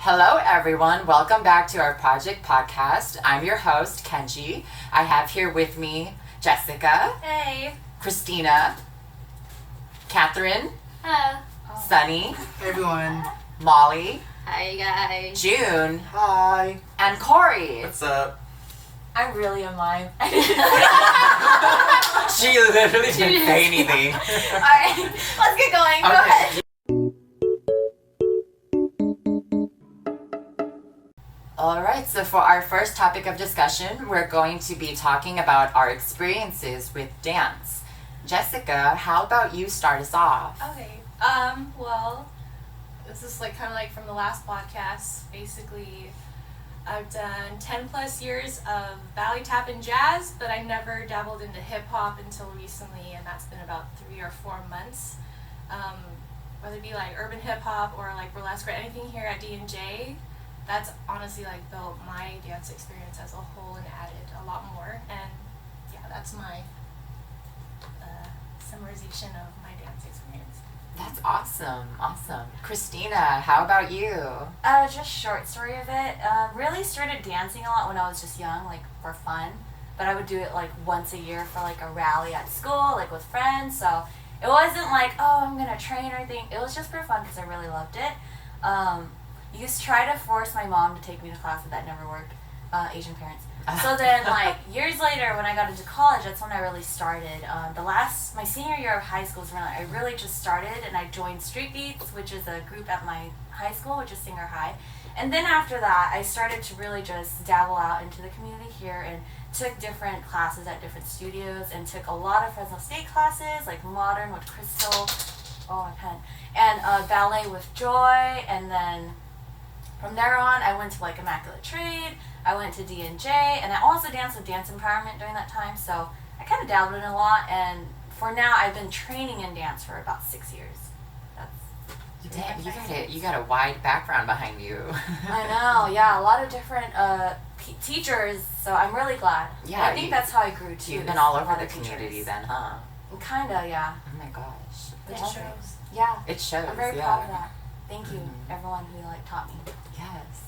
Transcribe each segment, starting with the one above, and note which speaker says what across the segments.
Speaker 1: Hello everyone, welcome back to our project podcast. I'm your host, Kenji. I have here with me Jessica.
Speaker 2: Hey.
Speaker 1: Christina. Katherine.
Speaker 2: Hello.
Speaker 1: Sunney.
Speaker 3: Hey everyone.
Speaker 1: Molly.
Speaker 2: Hi guys.
Speaker 1: June.
Speaker 3: Hi.
Speaker 1: And Corey.
Speaker 4: What's up?
Speaker 2: I'm really in line.
Speaker 1: She literally didn't say anything.
Speaker 2: Alright, let's get going. Go ahead.
Speaker 1: Alright, so for our first topic of discussion, we're going to be talking about our experiences with dance. Jessica, how about you start us off?
Speaker 5: Okay. Well, this is kind of from the last podcast. Basically, I've done 10 plus years of ballet, tap, and jazz, but I never dabbled into hip hop until recently, and that's been about 3 or 4 months. Whether it be urban hip hop or burlesque or anything here at D&J, that's honestly built my dance experience as a whole and added a lot more. And yeah, that's my summarization of my dance experience.
Speaker 1: That's awesome. Christina, how about you?
Speaker 2: Just short story of it. Really started dancing a lot when I was just young, for fun. But I would do it once a year for a rally at school, with friends. So it wasn't oh, I'm gonna train or anything. It was just for fun because I really loved it. Used to try to force my mom to take me to class, but that never worked. Asian parents. So then, years later, when I got into college, that's when I really started. My senior year of high school is when I really just started, and I joined Street Beats, which is a group at my high school, which is Singer High. And then after that, I started to really just dabble out into the community here and took different classes at different studios and took a lot of Fresno State classes, modern with Crystal, oh my pen, and ballet with Joy, and then from there on, I went to Immaculate Trade, I went to D&J, and I also danced with Dance Empowerment during that time, so I kind of dabbled in a lot, and for now, I've been training in dance for about 6 years.
Speaker 1: You got a wide background behind you.
Speaker 2: I know, yeah, a lot of different teachers, so I'm really glad.
Speaker 1: Yeah,
Speaker 2: I think that's how I grew too.
Speaker 1: You've been all over the community then, huh?
Speaker 2: Kinda, yeah.
Speaker 1: Oh my gosh.
Speaker 5: It shows.
Speaker 2: Yeah.
Speaker 1: It shows,
Speaker 2: I'm very proud of that. Thank you, everyone who taught me.
Speaker 1: Yes.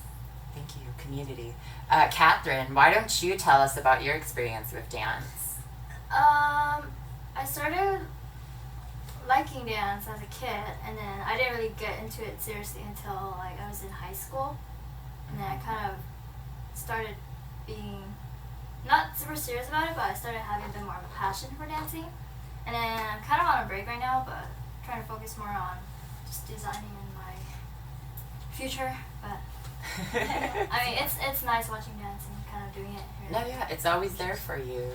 Speaker 1: Thank you, community. Katherine, why don't you tell us about your experience with dance?
Speaker 6: I started liking dance as a kid, and then I didn't really get into it seriously until I was in high school, and then I kind of started being not super serious about it, but I started having a bit more of a passion for dancing, and then I'm kind of on a break right now, but trying to focus more on just designing in my future. But I mean, it's nice watching dance and kind of doing it here.
Speaker 1: No, yeah, it's always there for you.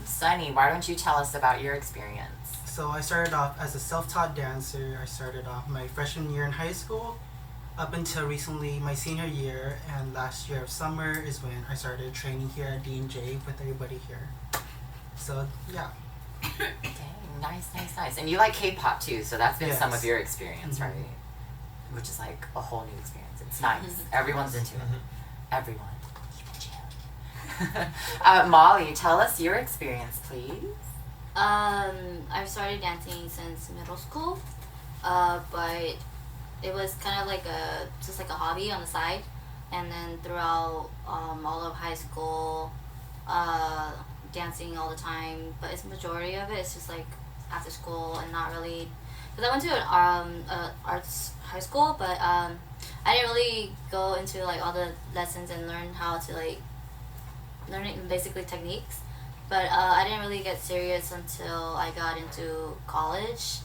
Speaker 1: Sunny, why don't you tell us about your experience?
Speaker 3: So I started off as a self-taught dancer. I started off my freshman year in high school up until recently my senior year, and last year of summer is when I started training here at D&J with everybody here. So yeah.
Speaker 1: Dang, nice. And you like K-pop too, so that's been some
Speaker 3: Yes.
Speaker 1: of your experience, right? Which is a whole new experience. It's nice. Everyone's into it. Everyone. Molly, tell us your experience, please.
Speaker 7: I've started dancing since middle school, but it was kind of just a hobby on the side, and then throughout all of high school, dancing all the time. But it's majority of it. It's just after school and not really, because I went to an arts high school, but I didn't really go into all the lessons and learn how to learning basically techniques. But I didn't really get serious until I got into college.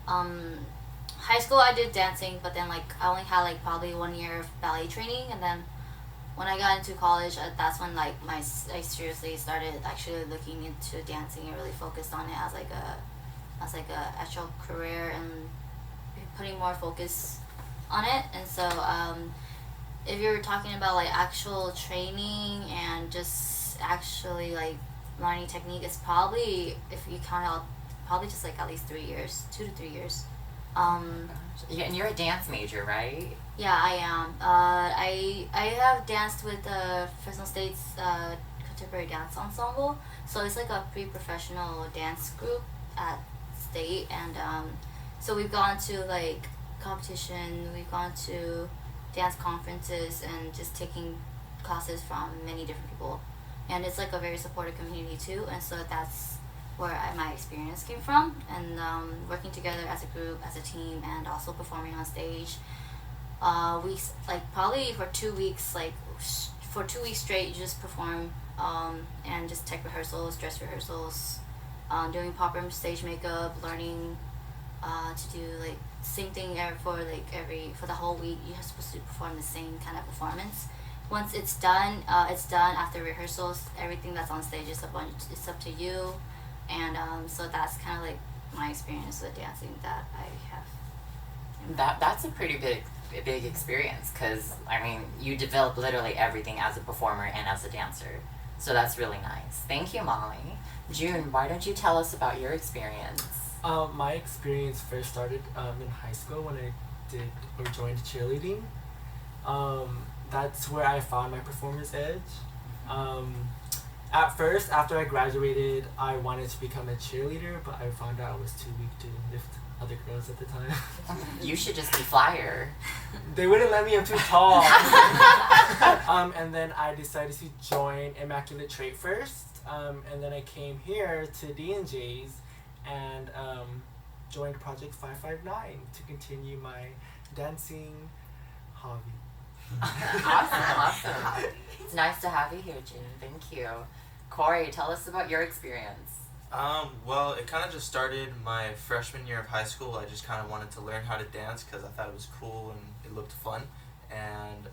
Speaker 7: High school I did dancing, but then I only had probably 1 year of ballet training, and then when I got into college, that's when I seriously started actually looking into dancing and really focused on it as a actual career and putting more focus on it. And so if you're talking about actual training and just actually learning technique, it's probably, if you count out, probably just at least 3 years, 2 to 3 years.
Speaker 1: Yeah, and you're a dance major, right?
Speaker 7: Yeah, I am. I have danced with the Fresno State's contemporary dance ensemble, so it's a pre-professional dance group at State, and so we've gone to competition, we've gone to dance conferences and just taking classes from many different people. And it's like a very supportive community too, and so that's where my experience came from. And working together as a group, as a team, and also performing on stage. We like probably for 2 weeks, for 2 weeks straight, you just perform and just tech rehearsals, dress rehearsals, doing proper stage makeup, learning to do like same thing for the whole week. You're supposed to perform the same kind of performance. Once it's done after rehearsals. Everything that's on stage is up to you, and so that's kind of like my experience with dancing that I have.
Speaker 1: That's a pretty big experience, because I mean you develop literally everything as a performer and as a dancer, so that's really nice. Thank you, Molly. June, why don't you tell us about your experience?
Speaker 4: My experience first started in high school when I joined cheerleading. That's where I found my performance edge. At first, after I graduated, I wanted to become a cheerleader, but I found out I was too weak to lift other girls at the time.
Speaker 1: You should just be flyer.
Speaker 4: They wouldn't let me, I'm too tall. And then I decided to join Immaculate Trait first, and then I came here to D&J's and joined Project 559 to continue my dancing hobby.
Speaker 1: Awesome. It's nice to have you here, June. Thank you. Corey, tell us about your experience.
Speaker 8: Well, it kind of just started my freshman year of high school. I just kind of wanted to learn how to dance because I thought it was cool and it looked fun. And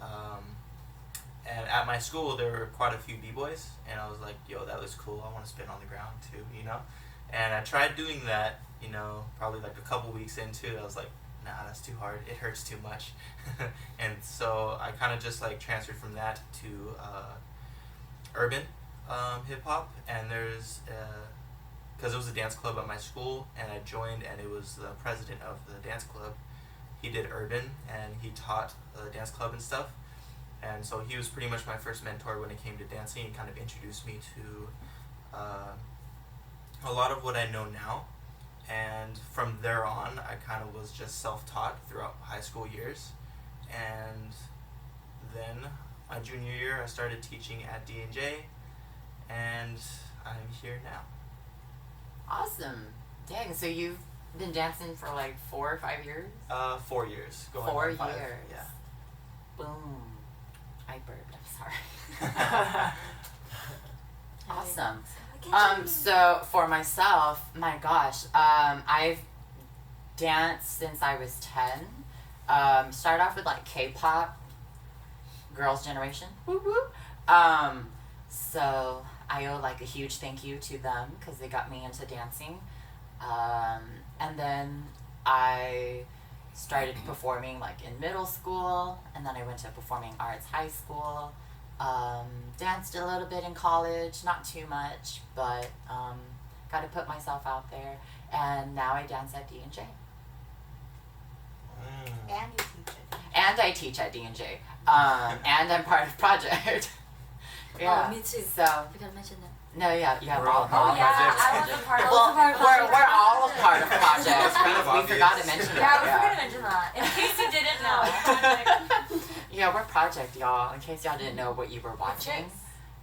Speaker 8: at my school, there were quite a few b-boys, and I was like, yo, that was cool. I want to spin on the ground too, you know? And I tried doing that, you know, probably like a couple weeks into it. I was like, nah, that's too hard. It hurts too much. And so I kind of just like transferred from that to urban hip-hop. And there's because it was a dance club at my school, and I joined, and it was the president of the dance club. He did urban, and he taught the dance club and stuff. And so he was pretty much my first mentor when it came to dancing. He kind of introduced me to a lot of what I know now. And from there on, I kind of was just self-taught throughout high school years. And then my junior year, I started teaching at D&J, and I'm here now.
Speaker 1: Awesome. Dang, so you've been dancing for like 4 or 5 years?
Speaker 8: 4 years. Going
Speaker 1: 4
Speaker 8: on 5.
Speaker 1: years.
Speaker 8: Yeah.
Speaker 1: Boom. I burped, I'm sorry. Awesome. So for myself, my gosh, I've danced since I was 10. Started off with like K-pop, Girls' Generation. Woo woo. So I owe like a huge thank you to them because they got me into dancing. And then I started performing like in middle school, and then I went to performing arts high school. Danced a little bit in college, not too much, but got to put myself out there. And now I dance at D&J.
Speaker 7: And you teach it.
Speaker 1: And I teach at D&J. And I'm part of Project. Yeah.
Speaker 7: Oh, me too.
Speaker 1: So,
Speaker 7: We gotta mention that.
Speaker 1: no, yeah,
Speaker 8: We're
Speaker 1: all
Speaker 8: all part of
Speaker 2: yeah,
Speaker 8: Project.
Speaker 2: I wasn't part of
Speaker 1: Well,
Speaker 2: it.
Speaker 1: we're all a part of Project.
Speaker 8: kind of
Speaker 1: We forgot to
Speaker 8: obvious.
Speaker 1: mention
Speaker 2: Yeah, we
Speaker 1: that.
Speaker 2: forgot to mention that. In case you didn't know.
Speaker 1: Yeah, we're Project, y'all. In case y'all didn't know what you were watching,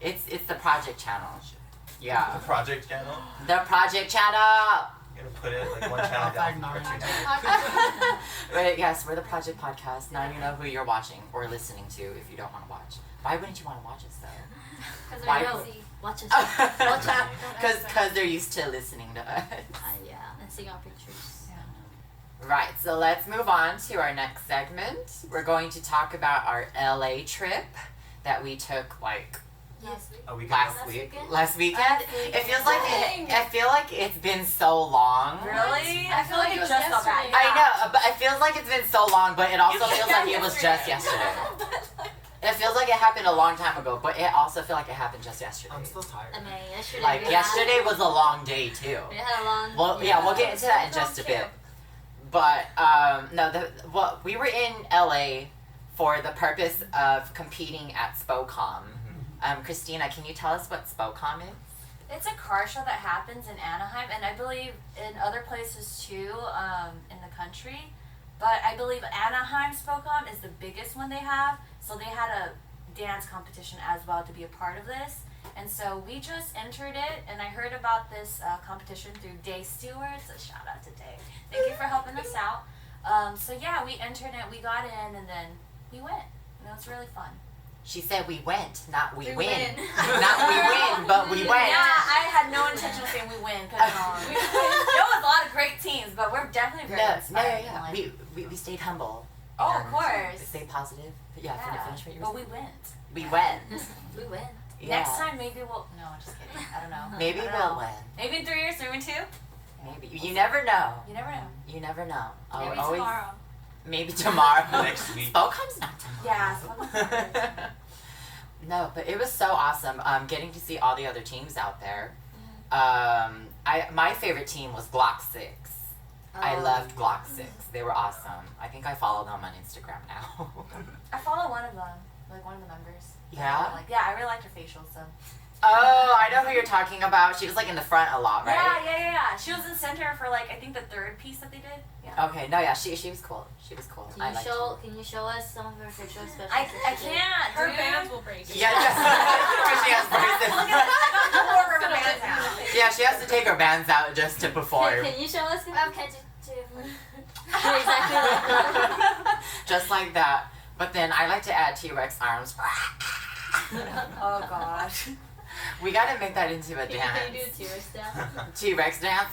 Speaker 1: it's the Project channel. Yeah,
Speaker 8: The Project channel.
Speaker 1: the Project channel.
Speaker 8: I'm gonna put it like one channel down.
Speaker 3: 559.
Speaker 1: But yes, we're the Project podcast. Now you know who you're watching or listening to if you don't want to watch. Why wouldn't you want to watch us though?
Speaker 6: Because
Speaker 1: Why-
Speaker 6: they're nosy.
Speaker 7: Watch us. Watch out.
Speaker 1: Because they're used to listening to us.
Speaker 7: Yeah, and seeing our pictures.
Speaker 1: Right, so let's move on to our next segment. We're going to talk about our LA trip that we took like
Speaker 6: Last week.
Speaker 8: A week
Speaker 1: last
Speaker 8: ago.
Speaker 1: week.
Speaker 6: weekend?
Speaker 1: Last weekend.
Speaker 6: Last
Speaker 1: It feels like
Speaker 6: weekend.
Speaker 1: I feel like it's been so long.
Speaker 2: Really? I feel like it
Speaker 5: was
Speaker 2: just got back.
Speaker 5: yesterday.
Speaker 1: I know, but it feels like it's been so long, but it also feels like it was just yesterday. It feels like it happened a long time ago, but it also feels like it happened just yesterday.
Speaker 3: I'm still tired.
Speaker 7: I mean, yesterday.
Speaker 1: Like
Speaker 7: we
Speaker 1: yesterday was a long day too.
Speaker 7: We had a long.
Speaker 1: Well, yeah, we'll get into that in just a bit. But no, we were in LA for the purpose of competing at SpoCom. Christina, can you tell us what SpoCom is?
Speaker 2: It's a car show that happens in Anaheim, and I believe in other places too, in the country. But I believe Anaheim SpoCom is the biggest one they have. So they had a dance competition as well to be a part of this. And so we just entered it, and I heard about this competition through Dave Stewart. So shout out to Dave. Thank you for helping us out. So yeah, we entered it, we got in, and then we went. And it was really fun.
Speaker 1: She said we went, not we
Speaker 6: We
Speaker 1: win.
Speaker 6: win.
Speaker 1: Not we win, but we went.
Speaker 2: Yeah, I had no intention of saying we win because there was a lot of great teams, but we're definitely very inspired.
Speaker 1: Yeah.
Speaker 2: Like,
Speaker 1: We stayed humble.
Speaker 2: Oh, of
Speaker 1: and
Speaker 2: course.
Speaker 1: Stayed positive. But yeah, finish what you were
Speaker 2: but we
Speaker 1: saying.
Speaker 2: went.
Speaker 1: We went.
Speaker 7: We win.
Speaker 1: Yeah.
Speaker 2: Next time, maybe we'll. No, I'm just kidding. I don't know.
Speaker 1: Maybe
Speaker 2: I don't
Speaker 1: we'll
Speaker 2: know.
Speaker 1: win.
Speaker 2: Maybe in 3 years, maybe in 2.
Speaker 1: Maybe. You never know.
Speaker 2: You never know.
Speaker 1: You never know. Oh,
Speaker 6: Maybe
Speaker 1: always,
Speaker 6: tomorrow.
Speaker 1: Maybe tomorrow.
Speaker 8: Next week.
Speaker 1: SpoCom's not tomorrow.
Speaker 2: Yeah.
Speaker 1: No, but it was so awesome. Getting to see all the other teams out there. My favorite team was Glock 6. I loved Glock 6. They were awesome. I think I follow them on Instagram now.
Speaker 2: I follow one of them, like one of the members.
Speaker 1: Yeah?
Speaker 2: I really liked her facial, so.
Speaker 1: Oh, I know who you're talking about. She was like in the front a lot, right?
Speaker 2: Yeah. She was in center for like I think the 3rd piece that they did. Yeah.
Speaker 1: Okay, no, yeah, she was cool. She was cool. I liked her.
Speaker 7: Can you show us some of her pictures?
Speaker 2: I can't.
Speaker 5: Her
Speaker 2: dude.
Speaker 5: bands will break.
Speaker 1: Yeah, because she has braces.
Speaker 2: Look at that. I got 4 rubber bands now.
Speaker 1: Yeah, she has to take her bands out just to perform.
Speaker 7: Can you show us?
Speaker 6: Kenji too.
Speaker 7: Exactly like that.
Speaker 1: Just like that. But then I like to add T-Rex arms.
Speaker 2: Oh gosh.
Speaker 1: We gotta make that into a
Speaker 7: Can
Speaker 1: dance.
Speaker 7: you do a T-Rex dance?
Speaker 1: T-Rex dance.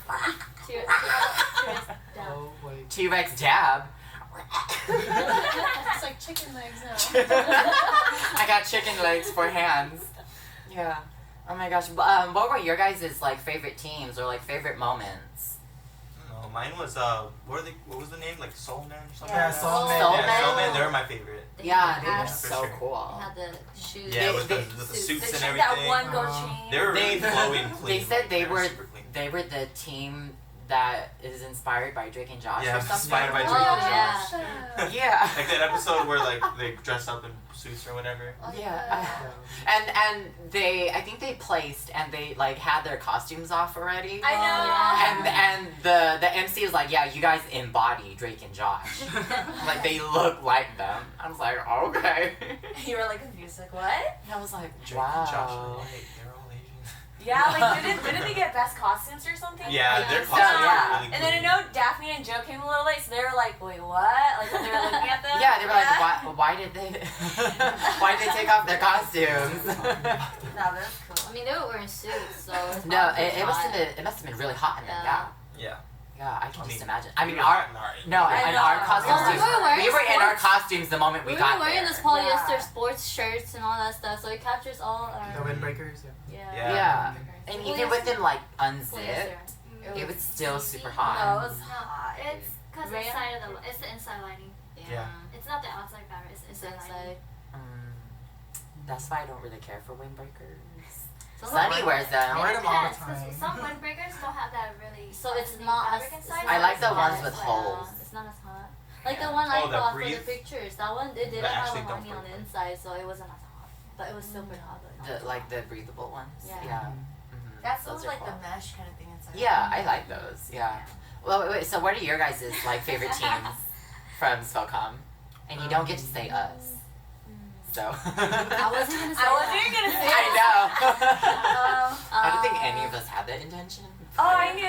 Speaker 7: T-Rex dance.
Speaker 3: Oh, wait.
Speaker 1: T-Rex dab.
Speaker 5: It's like chicken legs now.
Speaker 1: I got chicken legs for hands. Yeah. Oh my gosh. What were your guys' like favorite teams or like favorite moments?
Speaker 8: No, mine was what was the name? Like Soul Man or something?
Speaker 3: Yeah,
Speaker 8: like that?
Speaker 3: Soul Man.
Speaker 1: Soul
Speaker 8: Yeah,
Speaker 1: Man?
Speaker 8: Soul Man, they were my favorite.
Speaker 1: Yeah, they
Speaker 7: had-
Speaker 1: were
Speaker 8: for
Speaker 1: so
Speaker 8: sure.
Speaker 1: cool.
Speaker 7: They had the shoes.
Speaker 8: Yeah, with
Speaker 1: They-
Speaker 8: the
Speaker 7: suits.
Speaker 8: suits
Speaker 2: The
Speaker 8: and
Speaker 2: that
Speaker 8: everything.
Speaker 2: one gold chain.
Speaker 8: They were really
Speaker 1: They-
Speaker 8: flowing clean.
Speaker 1: They said they were
Speaker 8: super clean.
Speaker 1: they were the team that is inspired by Drake and Josh
Speaker 8: Yeah,
Speaker 1: or something.
Speaker 8: inspired by Drake
Speaker 7: Oh,
Speaker 8: and Josh.
Speaker 7: yeah.
Speaker 1: Yeah.
Speaker 8: Like that episode where like they dress up in suits or whatever.
Speaker 1: Yeah.
Speaker 3: Yeah.
Speaker 1: And I think they placed and they like had their costumes off already.
Speaker 2: I know.
Speaker 1: And the MC was like, yeah, you guys embody Drake and Josh. Like they look like them. I was like, okay.
Speaker 2: You were like confused, like what?
Speaker 1: And I was like,
Speaker 8: Drake and Josh are
Speaker 1: wow.
Speaker 8: right. They're all Asian.
Speaker 2: Yeah, like didn't they get best costumes or something?
Speaker 8: Yeah,
Speaker 1: I
Speaker 8: their
Speaker 1: think so,
Speaker 8: costumes
Speaker 1: yeah.
Speaker 8: are really
Speaker 2: And then I
Speaker 8: cool.
Speaker 2: know Daphne and Joe came a little late, so they were like, wait, what? Like when they were looking at them?
Speaker 1: Yeah, they were like, why did they why did they take off their costumes?
Speaker 2: No, that's cool.
Speaker 7: I mean, they were wearing suits, so it's
Speaker 1: No,
Speaker 7: probably
Speaker 1: it must
Speaker 7: hot.
Speaker 1: have been really hot in there. Yeah.
Speaker 7: Yeah.
Speaker 8: Yeah.
Speaker 1: Yeah, I can
Speaker 8: I
Speaker 1: just
Speaker 8: mean,
Speaker 1: imagine. I mean,
Speaker 8: we were
Speaker 1: our
Speaker 8: hot in our-
Speaker 1: no,
Speaker 2: I
Speaker 1: in
Speaker 2: know.
Speaker 1: our costumes,
Speaker 2: Yeah,
Speaker 1: we were in our costumes the moment we
Speaker 7: We
Speaker 1: got
Speaker 7: were wearing
Speaker 1: there.
Speaker 7: this polyester
Speaker 2: Yeah.
Speaker 7: sports shirts and all that stuff, so it captures all our.
Speaker 3: The windbreakers, yeah.
Speaker 7: Yeah.
Speaker 1: Yeah. And
Speaker 7: Polyester.
Speaker 1: even with them like unzipped,
Speaker 7: Polyester.
Speaker 1: it was still super
Speaker 2: No,
Speaker 1: hot.
Speaker 2: it was hot.
Speaker 6: It's because
Speaker 7: Rhea?
Speaker 6: it's the inside lighting.
Speaker 8: Yeah.
Speaker 6: It's not the outside fabric. It's the
Speaker 7: It's
Speaker 6: inside lighting.
Speaker 7: inside.
Speaker 1: That's why I don't really care for windbreakers.
Speaker 7: So
Speaker 1: Sunny wears
Speaker 3: I
Speaker 1: them.
Speaker 3: wear
Speaker 6: It
Speaker 3: them all the
Speaker 6: depends, 'cause
Speaker 3: time.
Speaker 6: some windbreakers don't have that really.
Speaker 7: So it's
Speaker 6: thick
Speaker 7: not as.
Speaker 6: fabric
Speaker 7: It's
Speaker 6: inside.
Speaker 7: not
Speaker 1: I like
Speaker 7: as
Speaker 1: the
Speaker 7: hot.
Speaker 1: ones with
Speaker 7: Yeah,
Speaker 1: holes.
Speaker 7: It's not as hot. Like the one I
Speaker 8: Oh, that
Speaker 7: bought for the
Speaker 8: breathe?
Speaker 7: pictures. That one, it didn't
Speaker 8: That
Speaker 7: have
Speaker 8: actually
Speaker 7: a
Speaker 8: don't
Speaker 7: honey on the
Speaker 8: breathe.
Speaker 7: inside, so it wasn't as hot. But it was still pretty hot. But not
Speaker 1: The like the breathable ones.
Speaker 7: Yeah.
Speaker 1: Yeah.
Speaker 2: That's
Speaker 1: Those
Speaker 2: almost
Speaker 1: are
Speaker 2: like
Speaker 1: cool.
Speaker 2: the mesh kind of thing inside.
Speaker 1: Yeah, I like those. Yeah. Well, wait. So, what are your guys' like favorite teams from SpoCom? And you don't get to say us. So.
Speaker 7: I wasn't gonna say
Speaker 2: I wasn't
Speaker 7: that.
Speaker 2: even gonna say
Speaker 1: I know. I don't think
Speaker 7: Um,
Speaker 1: any of us had that intention.
Speaker 2: Oh, I knew.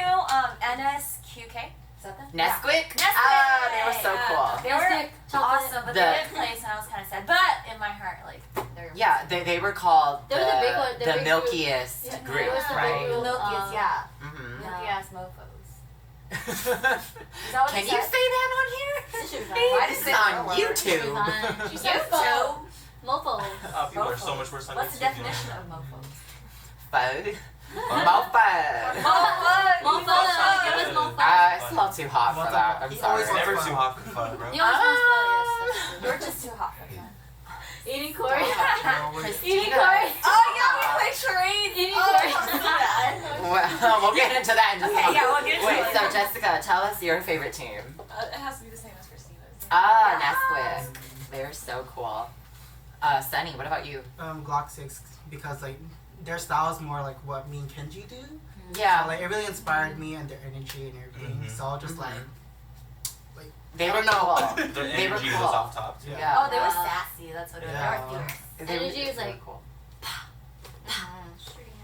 Speaker 2: NSQK. Is that them?
Speaker 1: Nesquik?
Speaker 2: Nesquik!
Speaker 1: Ah, they were so
Speaker 2: Yeah.
Speaker 1: cool.
Speaker 2: They were
Speaker 7: Nesquik, chocolate.
Speaker 2: awesome, but
Speaker 1: The-
Speaker 2: they didn't place, and I was kind of sad. But in my heart, like they're
Speaker 1: Yeah, they were called
Speaker 7: They were the big one- the
Speaker 1: the
Speaker 7: big
Speaker 1: milkiest
Speaker 2: Yeah.
Speaker 1: group,
Speaker 7: It was the big
Speaker 1: right?
Speaker 7: group.
Speaker 2: milkiest, yeah,
Speaker 1: Mm-hmm.
Speaker 2: milky
Speaker 7: Yeah.
Speaker 2: ass mofo's. Is that what
Speaker 1: Can
Speaker 2: it
Speaker 1: you
Speaker 2: said?
Speaker 1: say that on here?
Speaker 7: It should be
Speaker 2: Why
Speaker 7: fine.
Speaker 2: does
Speaker 1: This
Speaker 2: it
Speaker 1: is on
Speaker 2: say the word?
Speaker 1: YouTube.
Speaker 7: She
Speaker 2: YouTube.
Speaker 7: said faux. Mofo.
Speaker 8: People are so much worse on
Speaker 2: What's the
Speaker 8: YouTube,
Speaker 2: definition of mofos?
Speaker 1: Faux. Mofo.
Speaker 7: Mofo. Give us mofo.
Speaker 1: It's a little too hot for that. I'm
Speaker 3: He
Speaker 1: sorry.
Speaker 3: always
Speaker 8: It's never
Speaker 3: fun.
Speaker 8: too hot for fun, bro.
Speaker 7: You always want to spoil
Speaker 2: You're just too hot for that.
Speaker 7: Eating Corey.
Speaker 3: No, we're-
Speaker 1: Christina.
Speaker 2: Oh yeah, we played charades.
Speaker 7: Eating
Speaker 2: Oh,
Speaker 7: Corey.
Speaker 2: don't do that.
Speaker 1: Well, we'll get into that in just a
Speaker 2: Okay,
Speaker 1: moment.
Speaker 2: yeah, we'll get into
Speaker 1: Wait,
Speaker 2: it
Speaker 1: so
Speaker 2: later.
Speaker 1: Jessica, tell us your favorite team.
Speaker 5: It has to be the same as Christina's.
Speaker 1: Ah,
Speaker 2: Yes.
Speaker 1: Nesquik. They're so cool. Sunny, what about you?
Speaker 3: Glock 6 because like their style is more like what me and Kenji do.
Speaker 1: Yeah.
Speaker 3: So, like it really inspired me and their energy and everything.
Speaker 8: Mhm.
Speaker 3: So I'll just
Speaker 1: Mhm.
Speaker 3: like
Speaker 1: They
Speaker 8: I
Speaker 1: were
Speaker 8: don't know.
Speaker 1: cool.
Speaker 8: Their
Speaker 1: They were
Speaker 8: energy
Speaker 1: cool.
Speaker 8: was off top too.
Speaker 1: Yeah.
Speaker 2: Oh, they were
Speaker 7: Yeah.
Speaker 2: sassy. That's what it was.
Speaker 3: Yeah.
Speaker 2: They were fierce.
Speaker 7: Energy is
Speaker 1: they were
Speaker 7: like-
Speaker 1: cool.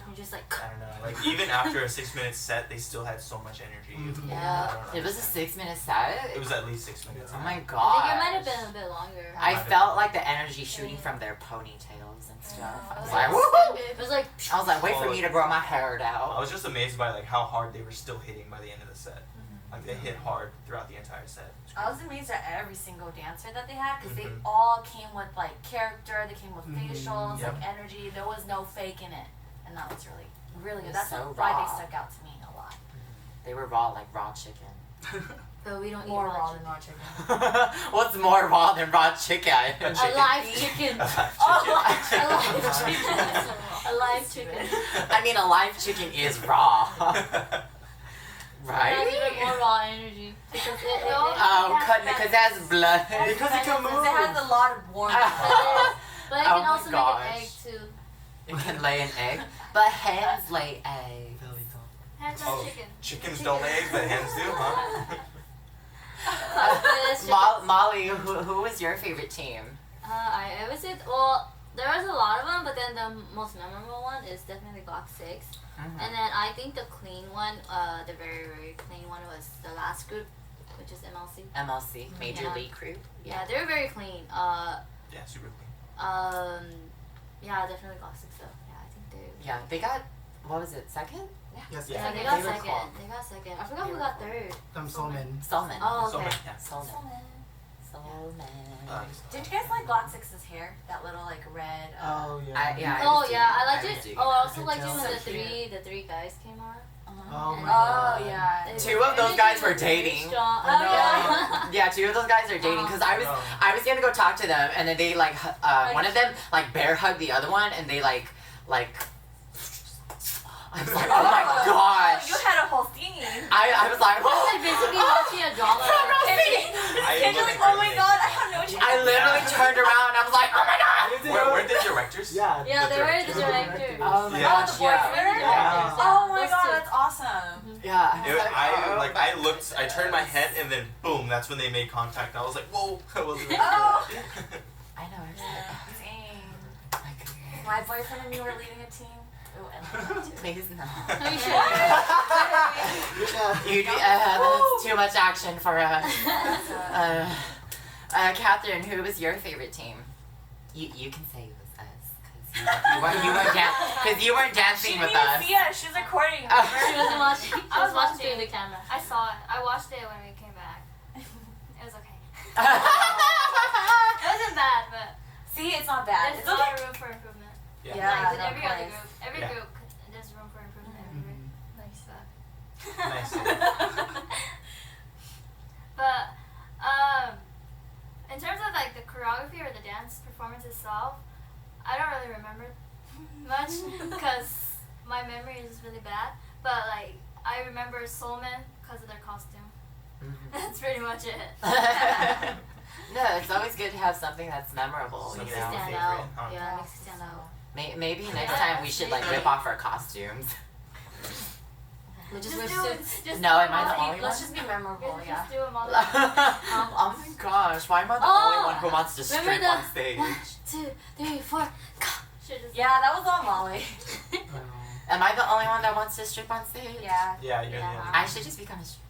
Speaker 7: You're just like,
Speaker 8: I don't know. Like even after a 6-minute set, they still had so much energy.
Speaker 3: Mhm.
Speaker 7: Yeah.
Speaker 8: I don't
Speaker 1: It was a
Speaker 8: understand.
Speaker 1: 6-minute set.
Speaker 8: It was at least 6 minutes.
Speaker 1: Oh my
Speaker 7: I think
Speaker 1: god.
Speaker 7: it might have been a bit longer.
Speaker 1: I felt like the energy shooting from their ponytails and stuff. I was
Speaker 7: It
Speaker 1: like,
Speaker 7: was
Speaker 1: woohoo!
Speaker 7: extended. It was like,
Speaker 1: I was like, wait for
Speaker 8: Oh,
Speaker 1: me to grow my hair
Speaker 8: I
Speaker 1: out.
Speaker 8: was just amazed by like how hard they were still hitting by the end of the set. Like they hit hard throughout the entire set. It was
Speaker 2: I was
Speaker 8: crazy.
Speaker 2: amazed at every single dancer that they had because they
Speaker 8: Mhm.
Speaker 2: all came with like character. They came with
Speaker 3: Mhm.
Speaker 2: facials,
Speaker 8: Yep.
Speaker 2: like energy. There was no fake in it, and that was really, really
Speaker 1: It
Speaker 2: good.
Speaker 1: was
Speaker 2: That's
Speaker 1: so
Speaker 2: why
Speaker 1: raw.
Speaker 2: they stuck out to me a lot.
Speaker 1: They were raw like raw chicken.
Speaker 7: but we don't
Speaker 2: More
Speaker 7: eat
Speaker 2: raw
Speaker 7: raw
Speaker 2: than raw chicken.
Speaker 1: What's more raw than raw chicken?
Speaker 8: And
Speaker 7: A live chicken.
Speaker 8: A live
Speaker 2: Oh,
Speaker 8: chicken.
Speaker 7: A live chicken. A live chicken.
Speaker 1: I mean, a live chicken is raw.
Speaker 7: It has
Speaker 1: Right?
Speaker 7: even more raw energy because it
Speaker 1: Oh, because it has blood.
Speaker 3: Because it can move.
Speaker 2: It has a lot of warmth.
Speaker 7: but it
Speaker 1: Oh
Speaker 7: can
Speaker 1: my
Speaker 7: also make
Speaker 1: gosh.
Speaker 7: an egg too.
Speaker 1: It can lay an egg, but hens lay eggs.
Speaker 3: Very tough.
Speaker 6: Hands
Speaker 8: Oh,
Speaker 6: on chicken.
Speaker 8: chickens don't lay eggs, but hens do, huh?
Speaker 7: That's chicken.
Speaker 1: Molly, who was your favorite team?
Speaker 7: I would say, well, there was a lot of them, but then the most memorable one is definitely Glock 6.
Speaker 1: Mm-hmm.
Speaker 7: And then I think the clean one, the very, very clean one was the last group, which is MLC.
Speaker 1: MLC, Major
Speaker 7: Yeah.
Speaker 1: League Crew.
Speaker 7: Yeah, they were very clean.
Speaker 8: Yeah, super clean.
Speaker 7: Yeah, definitely Glock 6 though. Yeah, I think they.
Speaker 1: Yeah, they got, what was it, second?
Speaker 3: Yes,
Speaker 8: Yeah.
Speaker 7: Yeah, they
Speaker 1: They
Speaker 7: got
Speaker 1: were
Speaker 7: second.
Speaker 1: cool.
Speaker 7: They got second. I forgot
Speaker 1: They
Speaker 7: who
Speaker 1: were
Speaker 7: got
Speaker 1: cool.
Speaker 7: third.
Speaker 3: Solman.
Speaker 1: Solman.
Speaker 7: Oh,
Speaker 8: So
Speaker 7: okay.
Speaker 8: many, yeah.
Speaker 1: Solman. Solman.
Speaker 2: Did you guys like Glock 6's hair? That little like red.
Speaker 3: Oh yeah.
Speaker 1: Yeah. I
Speaker 7: Oh
Speaker 1: was
Speaker 7: yeah,
Speaker 1: digging
Speaker 7: I liked
Speaker 1: was
Speaker 7: it.
Speaker 1: digging
Speaker 7: Oh, I
Speaker 1: it.
Speaker 7: also
Speaker 3: I
Speaker 7: liked
Speaker 3: could
Speaker 7: it when
Speaker 3: tell.
Speaker 7: the
Speaker 2: So cute.
Speaker 7: the three guys came on.
Speaker 3: Oh
Speaker 7: And-
Speaker 3: my
Speaker 2: Oh
Speaker 3: god.
Speaker 2: yeah.
Speaker 7: They
Speaker 1: Two of those
Speaker 7: energy
Speaker 1: guys were
Speaker 7: was very
Speaker 1: dating.
Speaker 7: strong.
Speaker 3: I
Speaker 7: Oh yeah.
Speaker 1: Yeah, two of those guys are dating because I was gonna go talk to them and then they like one of them like bear hugged the other one and they like I was like, oh my gosh.
Speaker 2: You had a whole scene.
Speaker 1: I was like,
Speaker 7: I was like basically watching a drama.
Speaker 2: Kenji like, oh my god, I have no chance.
Speaker 1: I literally turned around and I was like, oh my god.
Speaker 8: Weren't they directors?
Speaker 3: Yeah.
Speaker 7: Yeah, they were the
Speaker 8: directors.
Speaker 7: directors.
Speaker 1: Oh my
Speaker 8: Yeah.
Speaker 1: gosh,
Speaker 2: the boyfriend?
Speaker 1: yeah.
Speaker 3: Yeah.
Speaker 2: Oh my
Speaker 7: Those
Speaker 2: god,
Speaker 7: two.
Speaker 2: that's awesome.
Speaker 1: Yeah.
Speaker 8: I looked, I turned my head and then boom, that's when they made contact. I was like, whoa, I wasn't
Speaker 2: Oh.
Speaker 1: I know.
Speaker 2: Dang.
Speaker 1: My goodness.
Speaker 2: My boyfriend and me were leading a team. Ooh, and
Speaker 1: Please no.
Speaker 7: No, you should.
Speaker 1: You that's too much action for us. Catherine, who was your favorite team? You can say it was us because you weren't dancing
Speaker 2: she
Speaker 1: with
Speaker 2: didn't even
Speaker 1: us.
Speaker 2: see us. She was recording.
Speaker 7: She wasn't watching. She
Speaker 6: I
Speaker 7: was
Speaker 6: was
Speaker 7: watching
Speaker 6: watching.
Speaker 7: through the camera.
Speaker 6: I saw it. I watched it when we came back. It was okay. It wasn't bad, but
Speaker 2: See, it's not bad.
Speaker 6: there's
Speaker 2: It's
Speaker 6: a lot
Speaker 2: okay.
Speaker 6: of room for improvement.
Speaker 8: Yeah.
Speaker 2: Yeah.
Speaker 6: Like with
Speaker 2: no,
Speaker 6: every
Speaker 2: of
Speaker 6: other
Speaker 2: course.
Speaker 6: group. Every
Speaker 8: Yeah.
Speaker 6: group, there's room for improvement everywhere.
Speaker 5: Nice stuff.
Speaker 8: Nice.
Speaker 6: But in terms of like the choreography or the dance performance itself, I don't really remember much because my memory is really bad. But like I remember Soulman because of their costume. That's pretty much it.
Speaker 1: No, it's always good to have something that's memorable.
Speaker 8: Something
Speaker 1: You
Speaker 7: Makes it
Speaker 1: know,
Speaker 7: stand
Speaker 8: favorite,
Speaker 7: out.
Speaker 8: huh?
Speaker 7: Yeah, it makes it stand out.
Speaker 1: Maybe next time we should like rip off our costumes.
Speaker 7: We'll just
Speaker 6: Just
Speaker 7: wear
Speaker 6: do it.
Speaker 7: suits.
Speaker 6: Just
Speaker 1: No, am I the only
Speaker 2: Let's
Speaker 1: one?
Speaker 2: just be memorable,
Speaker 6: Just
Speaker 2: yeah.
Speaker 6: do them all.
Speaker 1: Oh my gosh, why am I the
Speaker 7: Oh,
Speaker 1: only one who wants to
Speaker 7: remember
Speaker 1: strip
Speaker 7: the
Speaker 1: on stage?
Speaker 7: 1, 2, 3, 4.
Speaker 6: Should just
Speaker 2: Yeah, that was all Molly.
Speaker 1: Am I the only one that wants to strip on stage?
Speaker 2: Yeah.
Speaker 8: Yeah, you're
Speaker 7: Yeah.
Speaker 1: I should just become a stripper.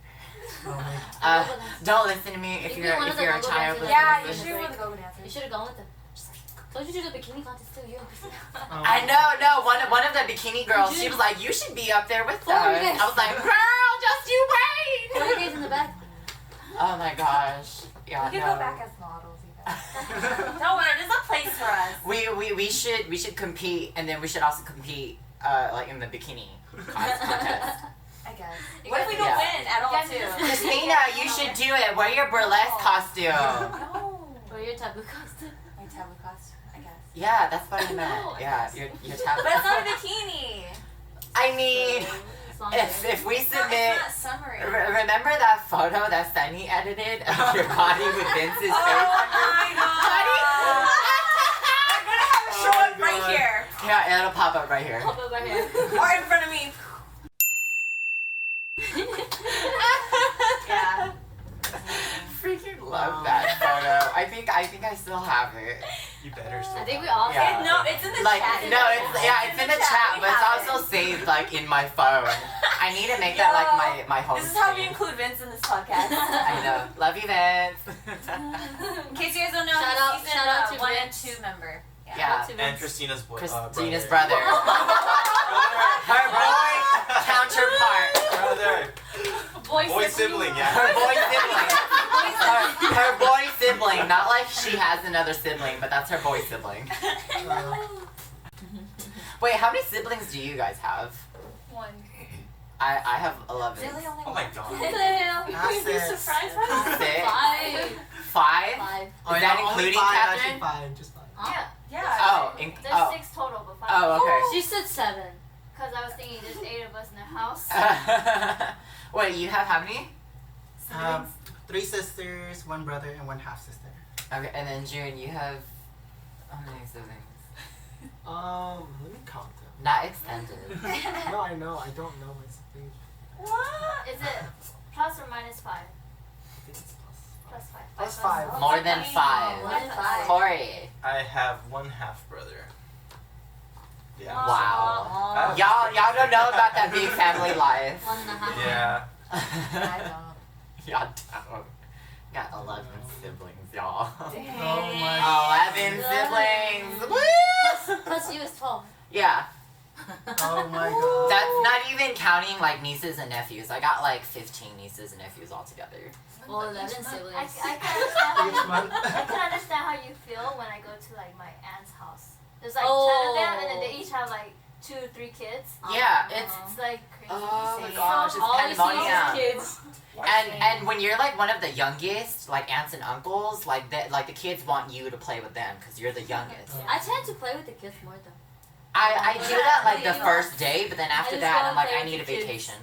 Speaker 3: Oh my
Speaker 1: Don't listen to me if
Speaker 7: If
Speaker 1: you're
Speaker 7: you're one of the
Speaker 1: a
Speaker 7: go-go
Speaker 1: child.
Speaker 7: dancers,
Speaker 2: Yeah, you
Speaker 7: Listen.
Speaker 2: should have go
Speaker 7: You
Speaker 2: dancers.
Speaker 7: should have gone with them. Just like, don't you do the bikini contest too? You and Christina.
Speaker 1: I know, no. One of the bikini girls, she was like, "You should be up there with us."
Speaker 7: Oh, yes.
Speaker 1: I was like, "Girl, just you wait."
Speaker 7: 4 days in the back.
Speaker 1: Oh my gosh, yeah,
Speaker 2: We could
Speaker 1: no.
Speaker 2: go back as models, you guys. Don't worry, there's a place for us.
Speaker 1: We should compete, and then we should also compete like in the bikini contest.
Speaker 2: I guess.
Speaker 6: You
Speaker 2: What if we
Speaker 6: guys-
Speaker 2: don't
Speaker 1: Yeah.
Speaker 2: win at all,
Speaker 6: guys
Speaker 2: too?
Speaker 6: just-
Speaker 1: Christina, you should do it. Wear your burlesque costume.
Speaker 2: No.
Speaker 7: Or your taboo costume.
Speaker 2: My taboo costume, I guess.
Speaker 1: Yeah, that's what I meant.
Speaker 7: No,
Speaker 1: Yeah, your taboo.
Speaker 2: But it's not a bikini.
Speaker 1: I mean,
Speaker 7: As long
Speaker 1: if we
Speaker 2: It's not
Speaker 1: submit.
Speaker 2: summery.
Speaker 1: Remember that photo that Sunney edited of your body with Vince's
Speaker 2: Oh
Speaker 1: face?
Speaker 2: my god. I'm gonna have it show
Speaker 3: Oh my
Speaker 2: up right
Speaker 3: God.
Speaker 2: here.
Speaker 1: Yeah, it'll pop up right here.
Speaker 7: Pop up right here.
Speaker 2: Or in front of me. Yeah.
Speaker 1: Freaking love that photo. I think I still have it.
Speaker 8: You better still.
Speaker 7: I think we
Speaker 8: have
Speaker 7: all
Speaker 1: Yeah.
Speaker 2: No, it's in the
Speaker 1: Like
Speaker 2: chat.
Speaker 1: no, it's in the chat,
Speaker 2: We
Speaker 1: but it's
Speaker 2: have
Speaker 1: also
Speaker 2: it.
Speaker 1: saved like in my phone. I need to make that like my home
Speaker 2: This is how we
Speaker 1: screen.
Speaker 2: include Vince in this podcast.
Speaker 1: I know. Love you, Vince.
Speaker 2: In case you guys don't know,
Speaker 7: Shout
Speaker 2: he's
Speaker 7: out-
Speaker 2: season
Speaker 7: shout out to
Speaker 2: 1 and
Speaker 7: Vince.
Speaker 2: 2 member.
Speaker 1: Yeah.
Speaker 8: And Christina's
Speaker 1: Christina's
Speaker 8: brother.
Speaker 1: Her boy counterpart.
Speaker 8: Brother. Boy sibling, yeah.
Speaker 1: Her boy sibling. Her boy sibling. Not like she has another sibling, but that's her boy sibling. Wait, how many siblings do you guys have?
Speaker 5: 1.
Speaker 1: I have 11.
Speaker 2: Really only
Speaker 8: Oh my
Speaker 2: one?
Speaker 8: god.
Speaker 2: You're surprised by that?
Speaker 1: 6?
Speaker 7: 5.
Speaker 1: 5?
Speaker 3: Oh,
Speaker 1: Is that
Speaker 3: no, only
Speaker 1: including
Speaker 3: five,
Speaker 1: Catherine?
Speaker 3: actually five, just 5.
Speaker 7: Yeah.
Speaker 2: Yeah.
Speaker 1: Oh,
Speaker 6: There's 6 total, but 5.
Speaker 1: Oh, okay.
Speaker 7: She said 7.
Speaker 6: Because I was thinking there's 8 of us in the house.
Speaker 1: Wait, you have how many?
Speaker 3: 3 sisters, 1 brother, and 1 half sister.
Speaker 1: Okay, and then June, you have how many siblings?
Speaker 4: Let me count them.
Speaker 1: Not extended.
Speaker 4: No, I know. I don't know my siblings.
Speaker 2: What?
Speaker 6: Is it plus or minus 5?
Speaker 4: I think it's plus.
Speaker 6: Plus 5.
Speaker 4: Plus 5.
Speaker 1: More than
Speaker 2: More
Speaker 1: 5.
Speaker 2: than 5.
Speaker 1: Corey.
Speaker 8: I have 1 half brother. Yeah.
Speaker 1: Wow. Y'all don't know about that big family life.
Speaker 7: 1.5.
Speaker 8: Yeah.
Speaker 2: I don't.
Speaker 1: Y'all don't. Got 11 siblings, y'all.
Speaker 2: Dang.
Speaker 3: Oh my
Speaker 1: 11 siblings. Woo!
Speaker 7: Plus you is 12.
Speaker 1: Yeah.
Speaker 3: Oh my god.
Speaker 1: That's not even counting like nieces and nephews. I got like 15 nieces and nephews altogether.
Speaker 7: Well, 11
Speaker 6: I
Speaker 7: siblings.
Speaker 6: can understand how
Speaker 3: Each month.
Speaker 6: I can understand how you feel when I go to like my aunt's house. There's like 10
Speaker 7: Oh.
Speaker 6: of them, and then they each have like 2 or 3 kids.
Speaker 1: Yeah,
Speaker 6: It's like crazy.
Speaker 1: Oh my
Speaker 6: It's
Speaker 1: gosh,
Speaker 6: so
Speaker 1: it's
Speaker 7: All you see
Speaker 1: pandemonium.
Speaker 7: is kids.
Speaker 1: And when you're like one of the youngest, like aunts and uncles, like the kids want you to play with them because you're the youngest.
Speaker 7: I tend to play with the kids more though.
Speaker 1: I do that like the
Speaker 7: Yeah.
Speaker 1: first day, but then after
Speaker 7: just
Speaker 1: that
Speaker 7: wanna
Speaker 1: I'm like
Speaker 7: play
Speaker 1: I
Speaker 7: with
Speaker 1: need a
Speaker 7: the kids.
Speaker 1: vacation.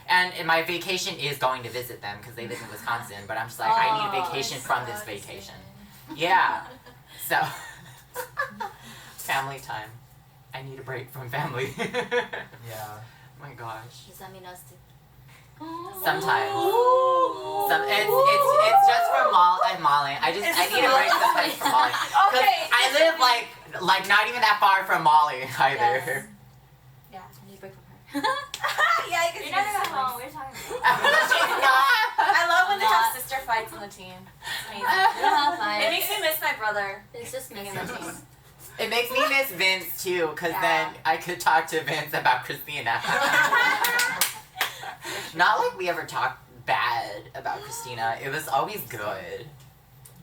Speaker 1: And my vacation is going to visit them because they live in Wisconsin. But I'm just like I need a vacation from this vacation. Yeah. So family time. I need a break from family.
Speaker 8: Yeah.
Speaker 1: My gosh.
Speaker 7: Does that mean us too?
Speaker 1: Sometimes. It's just for Molly. I need a break sometimes from Molly. Because
Speaker 2: Okay.
Speaker 1: I live like not even that far from Molly either.
Speaker 2: Yes.
Speaker 7: I need a break from her.
Speaker 2: Yeah, you can
Speaker 6: You're
Speaker 2: see
Speaker 6: not
Speaker 2: this
Speaker 6: even
Speaker 2: one.
Speaker 6: home. We're talking about.
Speaker 1: She's not.
Speaker 2: I love when they have
Speaker 7: Not.
Speaker 2: sister fights on the team. It's amazing.
Speaker 7: We don't have five.
Speaker 2: It makes me miss my brother.
Speaker 7: It's just me
Speaker 2: Being
Speaker 7: and
Speaker 2: in
Speaker 7: the
Speaker 2: the
Speaker 7: team.
Speaker 2: team.
Speaker 1: It makes me miss Vince too, because
Speaker 2: Yeah.
Speaker 1: then I could talk to Vince about Christina. Not like we ever talked bad about Christina. It was always good.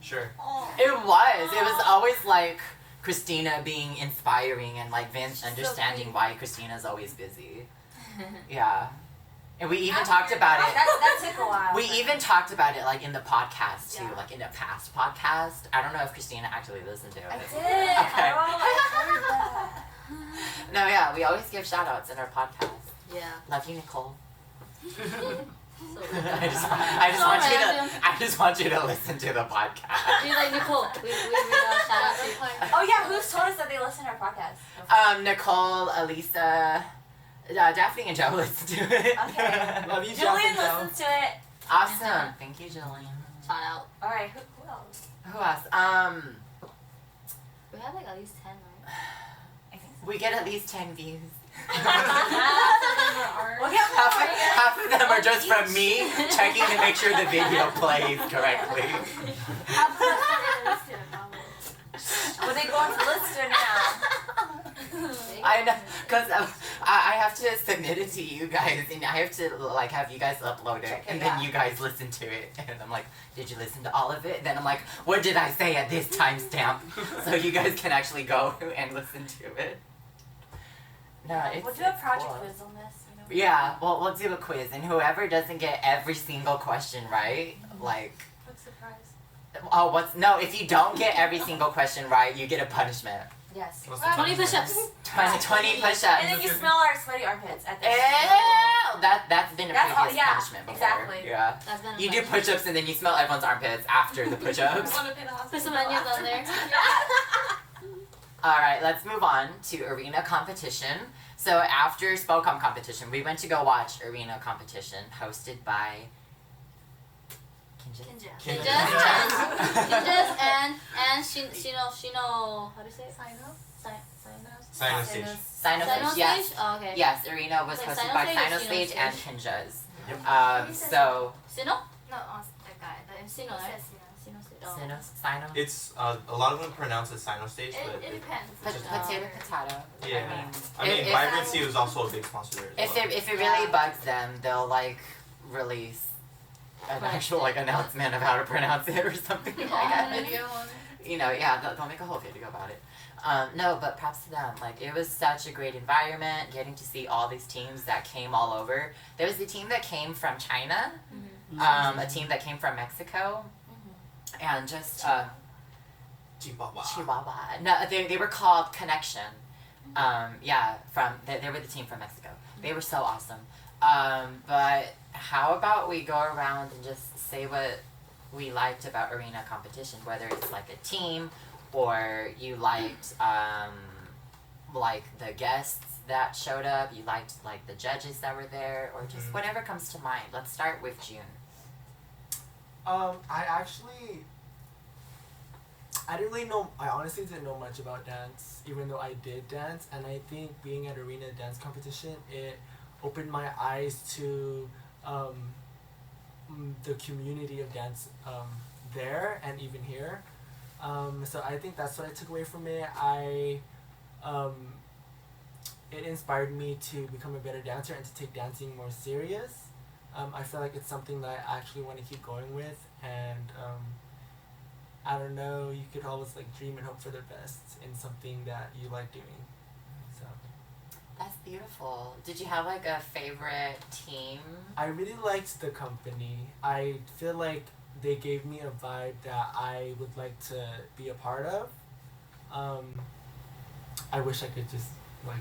Speaker 8: Sure.
Speaker 1: It was always like Christina being inspiring and like Vince understanding why Christina's always busy. Yeah. And we even talked about it.
Speaker 2: That took a while.
Speaker 1: We even talked about it like in the podcast too,
Speaker 2: Yeah.
Speaker 1: like in a past podcast. I don't know if Christina actually listened to it.
Speaker 2: I did.
Speaker 1: Okay.
Speaker 2: I heard that.
Speaker 1: No, yeah, we always give shout outs in our podcast.
Speaker 7: Yeah.
Speaker 1: Love you, Nicole.
Speaker 7: So
Speaker 1: I just want you to listen to the podcast.
Speaker 7: You're like Nicole. We shout out to you.
Speaker 2: Oh yeah, who's told us that they listen to our podcast?
Speaker 1: Nicole, Elisa, Daphne and Joe listen to it.
Speaker 2: Okay.
Speaker 4: Love you,
Speaker 2: Julian
Speaker 4: Jeff and
Speaker 2: listens to it.
Speaker 1: Awesome. Thank you, Jillian.
Speaker 7: Shout out.
Speaker 2: All right, who else?
Speaker 1: Who else?
Speaker 7: We have like at least 10, right?
Speaker 2: I think so.
Speaker 1: We get at least 10 views.
Speaker 2: Well, yeah,
Speaker 1: Half of them are just from me checking to make sure the video plays correctly.
Speaker 6: How about I started listening to
Speaker 2: Well, they go into Lister now.
Speaker 1: I know, because I have to submit it to you guys, and I have to like have you guys upload it, and then
Speaker 2: Yeah.
Speaker 1: you guys listen to it, and I'm like, did you listen to all of it? And then I'm like, what did I say at this timestamp? So you guys can actually go and listen to it. No, it's
Speaker 2: We'll do a
Speaker 1: it's
Speaker 2: project
Speaker 1: cool.
Speaker 2: quiz on this. You know?
Speaker 1: Yeah, well, we'll do a quiz, and whoever doesn't get every single question right, like,
Speaker 5: What's the prize?
Speaker 1: if you don't get every single question right, you get a punishment.
Speaker 2: Yes.
Speaker 8: What's the
Speaker 7: 20
Speaker 8: punishment?
Speaker 7: push-ups.
Speaker 1: 20 push-ups.
Speaker 2: And then you smell our sweaty armpits at the end.
Speaker 1: Ew! That's been a
Speaker 2: That's
Speaker 1: previous
Speaker 2: all- yeah,
Speaker 1: punishment before.
Speaker 2: exactly.
Speaker 1: Yeah.
Speaker 7: That's been a
Speaker 1: You do
Speaker 7: punishment.
Speaker 1: push-ups and then you smell everyone's armpits after the push-ups.
Speaker 5: Want to pay the hospital
Speaker 7: Put some
Speaker 5: bill
Speaker 7: onions on
Speaker 5: after?
Speaker 7: there.
Speaker 1: All right, let's move on to arena competition. So after SpoCom competition, we went to go watch arena competition hosted by
Speaker 6: Kinja.
Speaker 7: Kinjas and Shino, how do you say it?
Speaker 8: Sino stage.
Speaker 1: Sino Stage, yes.
Speaker 7: Oh, okay.
Speaker 1: Yes, Arena was
Speaker 7: Like
Speaker 1: hosted
Speaker 7: Sino
Speaker 1: by
Speaker 7: Stage or
Speaker 1: Sino
Speaker 7: Sino
Speaker 1: Stage
Speaker 7: Stage?
Speaker 1: and Kinjas.
Speaker 8: Yep.
Speaker 1: So
Speaker 7: Sino?
Speaker 6: No, that guy. The MC
Speaker 7: Sino, right?
Speaker 6: says Sino.
Speaker 7: Sino Stage. Oh.
Speaker 1: Sino.
Speaker 8: It's a lot of them pronounce it Sino stage, but
Speaker 6: It depends.
Speaker 1: Potato.
Speaker 8: yeah.
Speaker 1: I mean, if
Speaker 8: Vibrancy was also a big sponsor there as well.
Speaker 1: if it really bugs them, they'll like release an actual like announcement of how to pronounce it or something like that.
Speaker 5: Video on it.
Speaker 1: You know, yeah, they'll make a whole video about it. No, but props to them. Like, it was such a great environment, getting to see all these teams that came all over. There was the team that came from China, a team that came from Mexico, and just
Speaker 8: Chihuahua.
Speaker 1: Chihuahua. No, they were called Connection. They were the team from Mexico. They were so awesome. But how about we go around and just say what we liked about arena competition, whether it's like a team or you liked like the guests that showed up, you liked like the judges that were there, or just whatever comes to mind. Let's start with June.
Speaker 4: I honestly didn't know much about dance, even though I did dance, and I think being at arena dance competition, it opened my eyes to the community of dance there and even here. So I think that's what I took away from it. It inspired me to become a better dancer and to take dancing more serious. I feel like it's something that I actually want to keep going with, and I don't know, you could always like dream and hope for the best in something that you like doing. So
Speaker 1: That's beautiful. Did you have like a favorite team?
Speaker 4: I really liked the company. I feel like they gave me a vibe that I would like to be a part of. I wish I could just like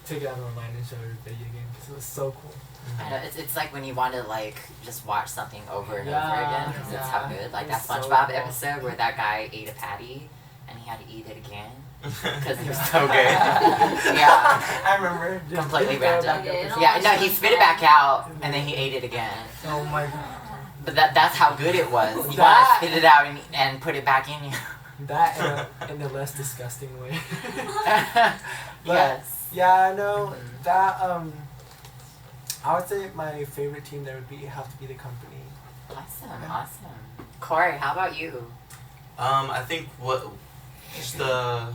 Speaker 4: take it out of my mind and show everybody again because it was so cool.
Speaker 1: I know, it's like when you want to like just watch something over and over
Speaker 4: Yeah,
Speaker 1: again because it's how good. Like
Speaker 4: it
Speaker 1: that
Speaker 4: was so
Speaker 1: SpongeBob
Speaker 4: cool.
Speaker 1: episode where that guy ate a patty and he had to eat it again because it was so good. Yeah,
Speaker 4: I remember.
Speaker 1: completely random.
Speaker 7: Okay, no,
Speaker 1: Yeah, no, he spit it back out and then he ate it again.
Speaker 3: Oh my god.
Speaker 1: But that's how good it was. You want to
Speaker 4: That-
Speaker 1: spit it out and put it back in you.
Speaker 4: That in a less disgusting way. But,
Speaker 1: Yes.
Speaker 4: Yeah, no, that I would say my favorite team there would have to be the company.
Speaker 1: Awesome. Corey, how about you?
Speaker 8: I think just the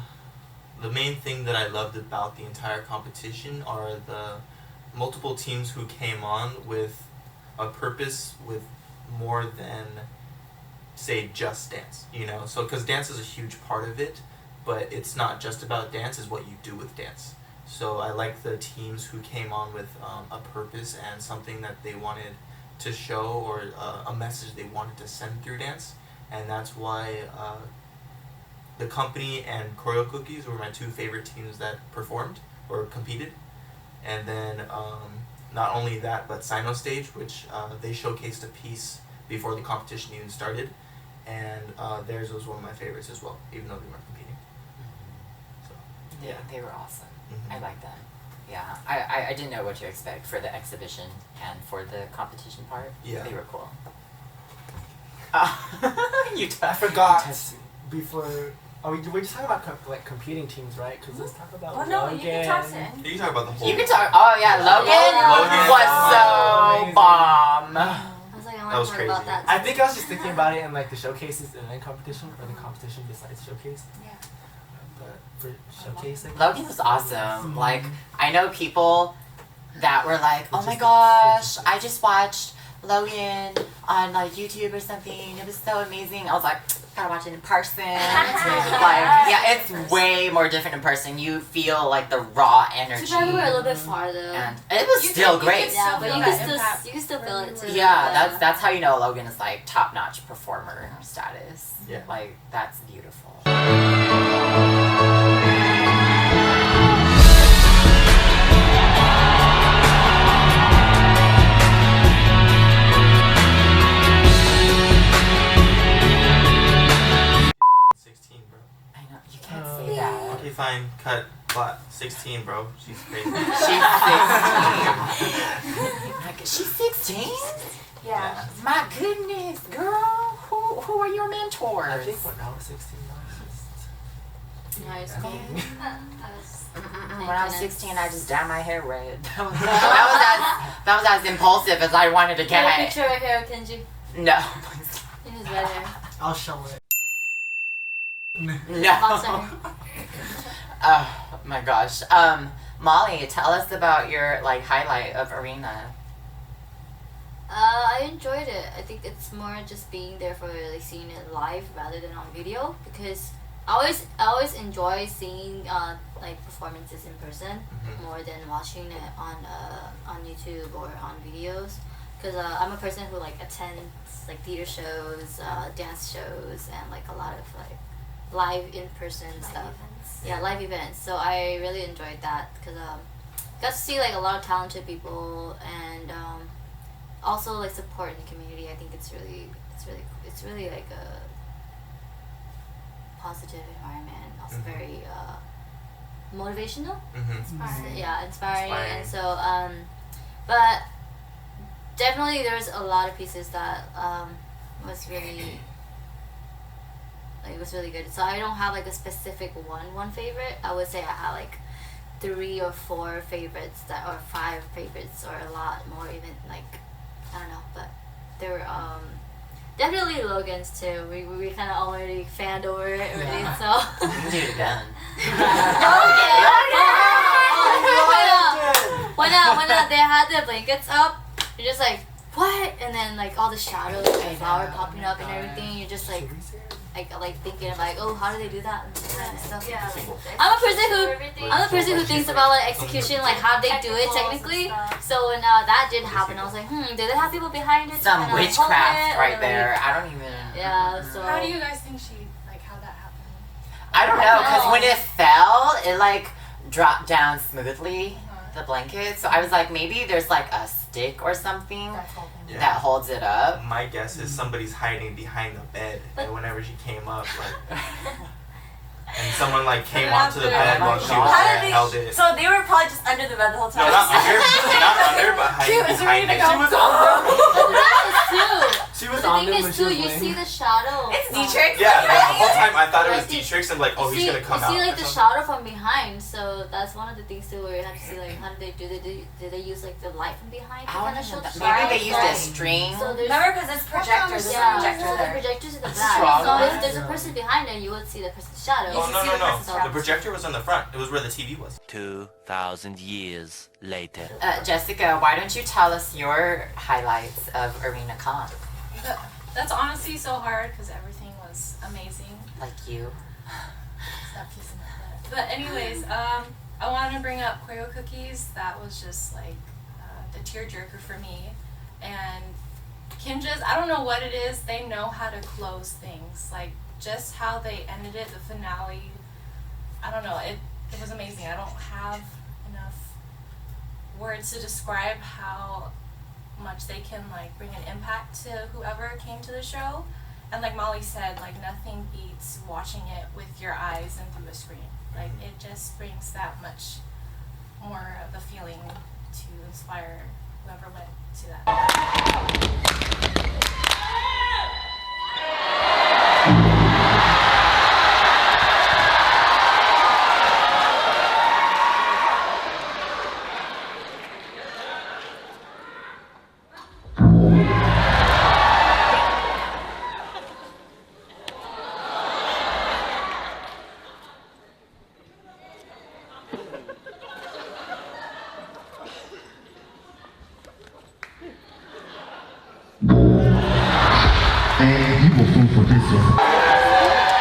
Speaker 8: main thing that I loved about the entire competition are the multiple teams who came on with a purpose, with more than say just dance, you know. So because dance is a huge part of it, but it's not just about dance, it's what you do with dance. So I like the teams who came on with a purpose and something that they wanted to show, or a message they wanted to send through dance. And that's why the company and Choreo Cookies were my two favorite teams that performed or competed. And then not only that, but Sino Stage, which they showcased a piece before the competition even started. And theirs was one of my favorites as well, even though they weren't competing. So,
Speaker 1: Yeah, they were awesome.
Speaker 8: Mhm.
Speaker 1: I like them. Yeah, I didn't know what to expect for the exhibition and for the competition part.
Speaker 8: Yeah.
Speaker 1: They were cool. You
Speaker 4: I forgot before. We're just talking about competing teams, right? Because let's talk about
Speaker 2: Oh no, you can
Speaker 4: Logan.
Speaker 2: toss it.
Speaker 8: you can talk about the whole.
Speaker 1: You can talk. Oh yeah, Logan
Speaker 8: Logan
Speaker 1: was so
Speaker 4: amazing.
Speaker 1: bomb.
Speaker 7: I was like, I
Speaker 8: That
Speaker 7: want
Speaker 8: was
Speaker 7: to talk about
Speaker 8: crazy.
Speaker 7: that.
Speaker 4: I think I was just thinking about it in like the showcases and then competition, or the competition besides showcase.
Speaker 2: Yeah.
Speaker 4: But for showcase, like,
Speaker 1: Logan was awesome. Like I know people that were like, "Oh
Speaker 4: It's
Speaker 1: my
Speaker 4: just
Speaker 1: gosh,
Speaker 4: like-
Speaker 1: I just watched Logan on like YouTube or something. It was so amazing." I was like, "Gotta watch it in person." Like, yeah, it's way more different in person. You feel like the raw energy,
Speaker 7: Too bad we were a little bit far though.
Speaker 1: and it was still great.
Speaker 7: Yeah, but
Speaker 5: feel
Speaker 7: you
Speaker 5: that
Speaker 7: can
Speaker 5: impact
Speaker 7: still feel it too.
Speaker 1: Yeah, that's how you know Logan is like top-notch performer status.
Speaker 8: Yeah.
Speaker 1: Like that's beautiful.
Speaker 8: Bro.
Speaker 1: I know you can't say that.
Speaker 8: Okay, fine. Cut. But 16, bro. She's crazy.
Speaker 1: She's 16. Like, she's 16?
Speaker 2: Yeah.
Speaker 1: My goodness, girl. Who are your mentors?
Speaker 4: I think when I was 16, I was just...
Speaker 7: In high school.
Speaker 1: When I was 16, I just dyed my hair red. That was as impulsive as I wanted to
Speaker 7: I have a
Speaker 1: get.
Speaker 7: picture right here of Kenji
Speaker 1: No.
Speaker 7: in his red hair.
Speaker 3: I'll show it.
Speaker 7: Boxer
Speaker 1: No.
Speaker 7: hair.
Speaker 1: Oh my gosh. Molly, tell us about your like highlight of Arena.
Speaker 7: I enjoyed it. I think it's more just being there for like seeing it live rather than on video, because I always enjoy seeing like performances in person more than watching it on YouTube or on videos, because I'm a person who like attends like theater shows, dance shows, and like a lot of like live in person stuff. Yeah, live events. So I really enjoyed that because got to see like a lot of talented people and also like support in the community. I think it's really like a positive environment. Also very motivational.
Speaker 6: Inspiring.
Speaker 7: Yeah, inspiring. And so but definitely there's a lot of pieces that was really like it was really good. So I don't have like a specific one favorite. I would say I have like 3 or 4 favorites or 5 favorites or a lot more even, like I don't know, but there were definitely Logan's too. We kind of already fanned over it already, so.
Speaker 1: Dude, done.
Speaker 7: When they had the blankets up, you're just like, what? And then like all the shadows and the flower popping up and everything, you're just like thinking of like, oh, how do they do that and kind of stuff.
Speaker 6: Yeah,
Speaker 7: I'm a person who thinks about like execution, like how they do it technically. So when that did happen, I was like, did they have people behind it?
Speaker 1: Some
Speaker 7: to kinda, like,
Speaker 1: witchcraft
Speaker 7: hold it,
Speaker 1: right
Speaker 7: or,
Speaker 1: there.
Speaker 7: like,
Speaker 1: I don't even.
Speaker 7: Yeah. So.
Speaker 5: How do you guys think how that happened?
Speaker 1: I don't know, because when it fell, it like dropped down smoothly, the blanket. So I was like, maybe there's like a stick or something that holds it up.
Speaker 8: My guess is somebody's hiding behind the bed, and whenever she came up, like, and someone like came onto the bed while she was there and held it.
Speaker 2: So they were probably just under the bed the whole
Speaker 8: No,
Speaker 2: time.
Speaker 8: not under, but hiding behind it.
Speaker 4: She was on them.
Speaker 7: too.
Speaker 4: She was
Speaker 7: The
Speaker 4: on
Speaker 7: thing
Speaker 4: them when
Speaker 7: is
Speaker 4: she
Speaker 7: too,
Speaker 4: was
Speaker 7: you
Speaker 4: laying.
Speaker 7: see the shadow.
Speaker 2: It's Dietrich.
Speaker 8: Yeah, the whole time I thought it was
Speaker 7: I see-
Speaker 8: Dietrich, and like, oh, he's gonna come out.
Speaker 7: You see like
Speaker 8: or
Speaker 7: the
Speaker 8: something.
Speaker 7: shadow from behind, so that's one of the things too where you have to see like how do they use like the light from behind to
Speaker 1: I
Speaker 7: kind
Speaker 1: don't
Speaker 7: of show
Speaker 1: know.
Speaker 7: the
Speaker 1: Maybe
Speaker 7: shadow.
Speaker 1: they used a string.
Speaker 7: So there's
Speaker 2: Remember, because it's projectors. There's a
Speaker 7: yeah,
Speaker 2: projector
Speaker 7: so the
Speaker 2: there.
Speaker 7: projectors in the
Speaker 1: Strong.
Speaker 7: back. So if
Speaker 1: Yeah.
Speaker 7: there's a person behind it, you would see the person's shadow.
Speaker 8: Oh,
Speaker 2: You see the person's
Speaker 8: no.
Speaker 2: shadow.
Speaker 8: The projector was on the front. It was where the TV was.
Speaker 9: 2,000 years later.
Speaker 1: Jessica, why don't you tell us your highlights of Arena Con?
Speaker 5: That's honestly so hard because everything was amazing.
Speaker 1: Like you.
Speaker 5: Stop kissing my butt. But anyways, I wanted to bring up Quail Cookies. That was just like the tearjerker for me. And Kinja's, I don't know what it is. They know how to close things. Like just how they ended it, the finale. I don't know. It was amazing. I don't have enough words to describe how much they can like bring an impact to whoever came to the show. And like Molly said, like nothing beats watching it with your eyes and through a screen. Like it just brings that much more of a feeling to inspire whoever went to that.
Speaker 10: And you will fall for this one.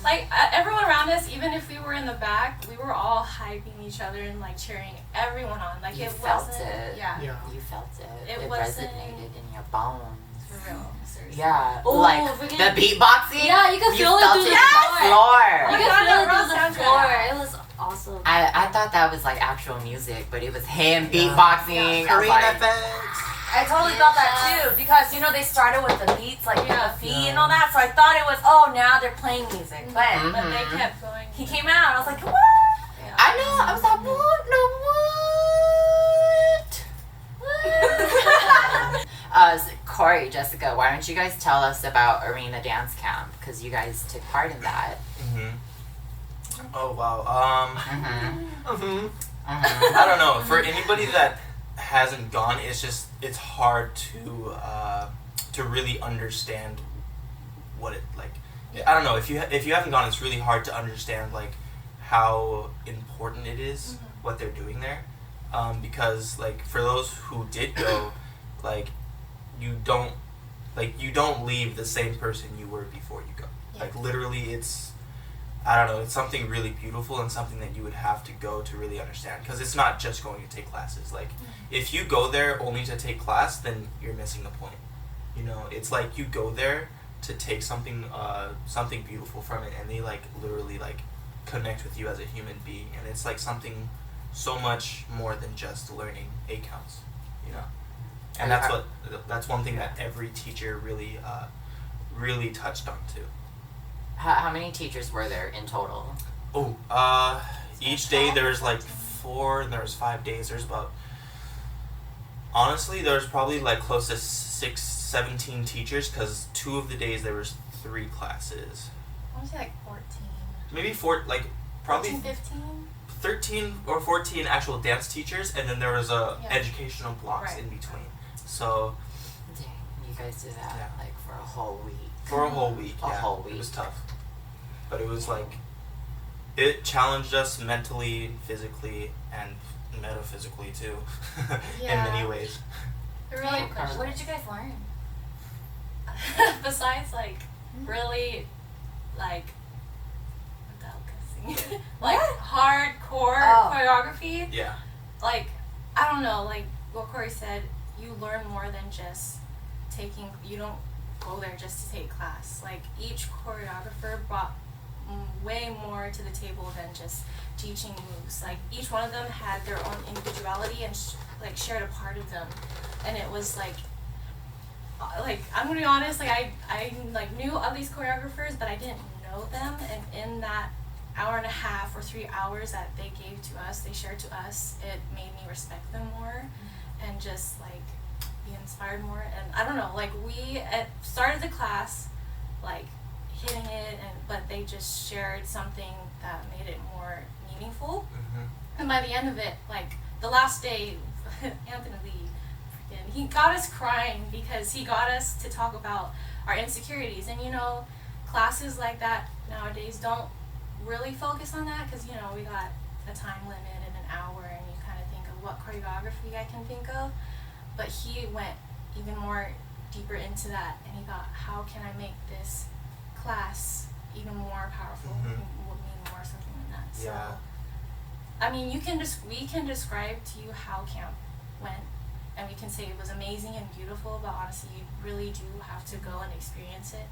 Speaker 5: Like everyone around us, even if we were in the back, we were all hyping each other and like cheering everyone on. Like
Speaker 1: You
Speaker 5: it
Speaker 1: felt
Speaker 5: wasn't,
Speaker 1: it.
Speaker 5: yeah,
Speaker 3: Yeah.
Speaker 1: You felt it.
Speaker 5: It
Speaker 1: It
Speaker 5: wasn't-
Speaker 1: resonated in your bones.
Speaker 5: for real, seriously.
Speaker 1: Yeah.
Speaker 7: Oh,
Speaker 1: like
Speaker 7: freaking-
Speaker 1: the beatboxing.
Speaker 7: Yeah, you can feel it
Speaker 1: felt
Speaker 7: through the
Speaker 1: the
Speaker 7: floor.
Speaker 1: floor.
Speaker 7: You
Speaker 5: Oh my
Speaker 7: can
Speaker 5: God,
Speaker 7: feel
Speaker 5: that
Speaker 7: it
Speaker 5: raw
Speaker 7: through the
Speaker 5: soundtrack.
Speaker 7: floor. It was awesome.
Speaker 1: I thought that was like actual music, but it was him beatboxing. I was
Speaker 3: Arena
Speaker 1: like,
Speaker 3: effects.
Speaker 2: I totally felt that too because they started with the beats like the feet and all that, so I thought it was now they're playing music, but
Speaker 5: they kept going.
Speaker 2: he came out and I was like, what?
Speaker 1: I know. I was like, what? No, what? Corey, Jessica, why don't you guys tell us about Arena Dance Camp? Because you guys took part in that.
Speaker 8: Oh wow.
Speaker 1: Mm-hmm.
Speaker 8: I don't know. For anybody that hasn't gone, it's hard to really understand what it like. I don't know, if you haven't gone, it's really hard to understand like how important it is what they're doing there, because like for those who did go, like you don't leave the same person you were before you go. Like literally, it's something really beautiful and something that you would have to go to really understand, because it's not just going to take classes. Like if you go there only to take class, then you're missing the point. It's like you go there to take something beautiful from it, and they like literally like connect with you as a human being, and it's like something so much more than just learning 8 counts, and that's one thing that every teacher really touched on too.
Speaker 1: How many teachers were there in total?
Speaker 8: Each day there was like 4, and there was 5 days. There's about, honestly, there was probably like close to 17 teachers, because 2 of the days there was 3 classes.
Speaker 5: I want to say like 14.
Speaker 8: Maybe 4, like probably
Speaker 5: 15?
Speaker 8: 13 or 14 actual dance teachers, and then there was educational blocks in between. So,
Speaker 1: dang, you guys did that like for a whole week.
Speaker 8: For a whole week,
Speaker 1: A whole week.
Speaker 8: It was tough, but it was like, it challenged us mentally, physically, and metaphysically too, in many ways.
Speaker 5: It really
Speaker 2: What did you guys learn?
Speaker 5: besides like really like delicacy, like hardcore choreography.
Speaker 8: Yeah.
Speaker 5: Like I don't know, like what Corey said, you learn more than just taking. You don't go there just to take class. Like each choreographer brought way more to the table than just teaching moves. Like each one of them had their own individuality and like shared a part of them, and it was like I'm gonna be honest, like I like knew of these choreographers, but I didn't know them, and in that hour and a half or 3 hours that they gave to us, they shared to us, it made me respect them more and just like be inspired more. And I don't know, like we started the class like hitting it, but they just shared something that made it more meaningful. And by the end of it, like the last day, Anthony Lee, he got us crying because he got us to talk about our insecurities. And classes like that nowadays don't really focus on that, because we got a time limit and an hour, and you kind of think of what choreography I can think of. But he went even more deeper into that, and he thought, how can I make this class even more powerful, mean more, something like that. So, I mean, we can describe to you how camp went, and we can say it was amazing and beautiful, but honestly, you really do have to go and experience it,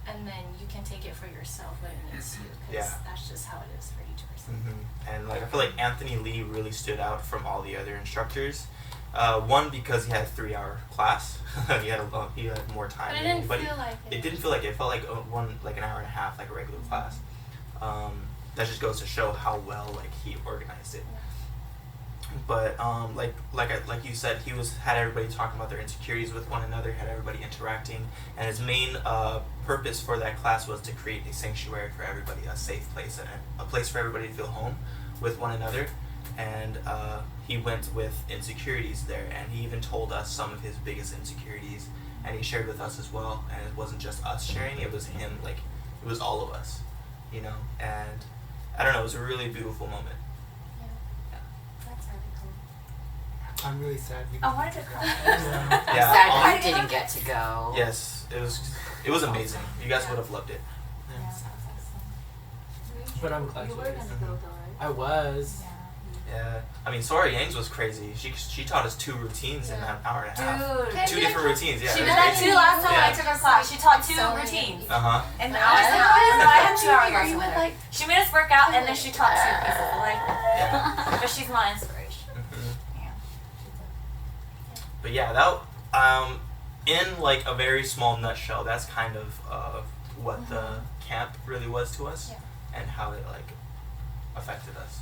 Speaker 5: and then you can take it for yourself when it needs to, because that's just how it is for each person.
Speaker 8: And like I feel like Anthony Lee really stood out from all the other instructors. One, because he had a 3-hour class. he had more time.
Speaker 5: But it didn't feel like it.
Speaker 8: It didn't feel like it. It felt like an hour and a half, like a regular class. That just goes to show how well like he organized it. But like you said, he had everybody talking about their insecurities with one another, had everybody interacting, and his main purpose for that class was to create a sanctuary for everybody, a safe place, and a place for everybody to feel home with one another. And he went with insecurities there, and he even told us some of his biggest insecurities, and he shared with us as well. And it wasn't just us sharing, it was him, like it was all of us, and I don't know, it was a really beautiful moment.
Speaker 2: That's really cool.
Speaker 4: I'm really sad.
Speaker 2: I wanted to cry.
Speaker 1: I'm sad you didn't get to go.
Speaker 8: Yes, it was amazing. You guys would have loved it.
Speaker 4: But I'm glad
Speaker 6: you were gonna go though, right?
Speaker 4: I was.
Speaker 8: Yeah, I mean, Sora Yang's was crazy. She taught us 2 routines in an hour and a half.
Speaker 2: Dude.
Speaker 8: 2 different routines, yeah.
Speaker 2: She did that too last time I took her class. She taught 2 routines. And I had 2 hours lessons with her. She made us work out, and then she taught 2 pieces. But she's my inspiration.
Speaker 8: But yeah, In like a very small nutshell, that's kind of what the camp really was to us, and how it like affected us.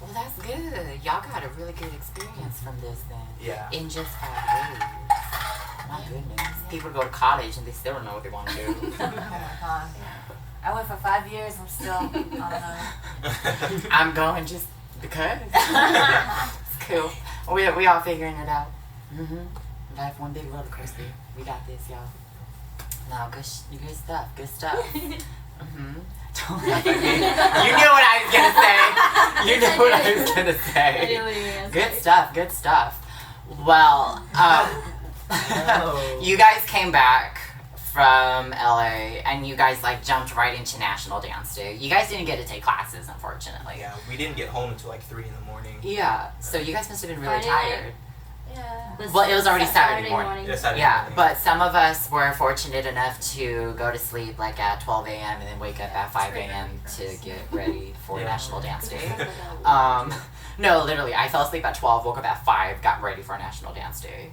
Speaker 1: Well, that's good. Y'all got a really good experience from this then.
Speaker 8: Yeah.
Speaker 1: In just 5 days. My goodness. People go to college and they still don't know what they want to do.
Speaker 2: Oh my god. I went for 5 years. I'm still, I don't know.
Speaker 1: I'm going just because. It's cool. We all figuring it out. Life one big roller coaster. We got this, y'all. No, good stuff. Good stuff. Don't laugh at me. You knew what I was gonna say. You knew what I was gonna say. Good stuff. Good stuff. Well, you guys came back from LA and you guys like jumped right into National Dance Day. You guys didn't get to take classes, unfortunately.
Speaker 8: Yeah, we didn't get home until like 3 in the morning.
Speaker 1: Yeah, so you guys must have been really
Speaker 7: Friday
Speaker 1: tired.
Speaker 5: Yeah.
Speaker 1: Well, it was already Saturday morning.
Speaker 8: Yeah, Saturday
Speaker 1: Yeah,
Speaker 8: morning.
Speaker 1: but some of us were fortunate enough to go to sleep like at 12 a.m. and then wake up at 5 a.m. to get ready for National Dance Day. No, literally, I fell asleep at 12, woke up at 5, got ready for National Dance Day.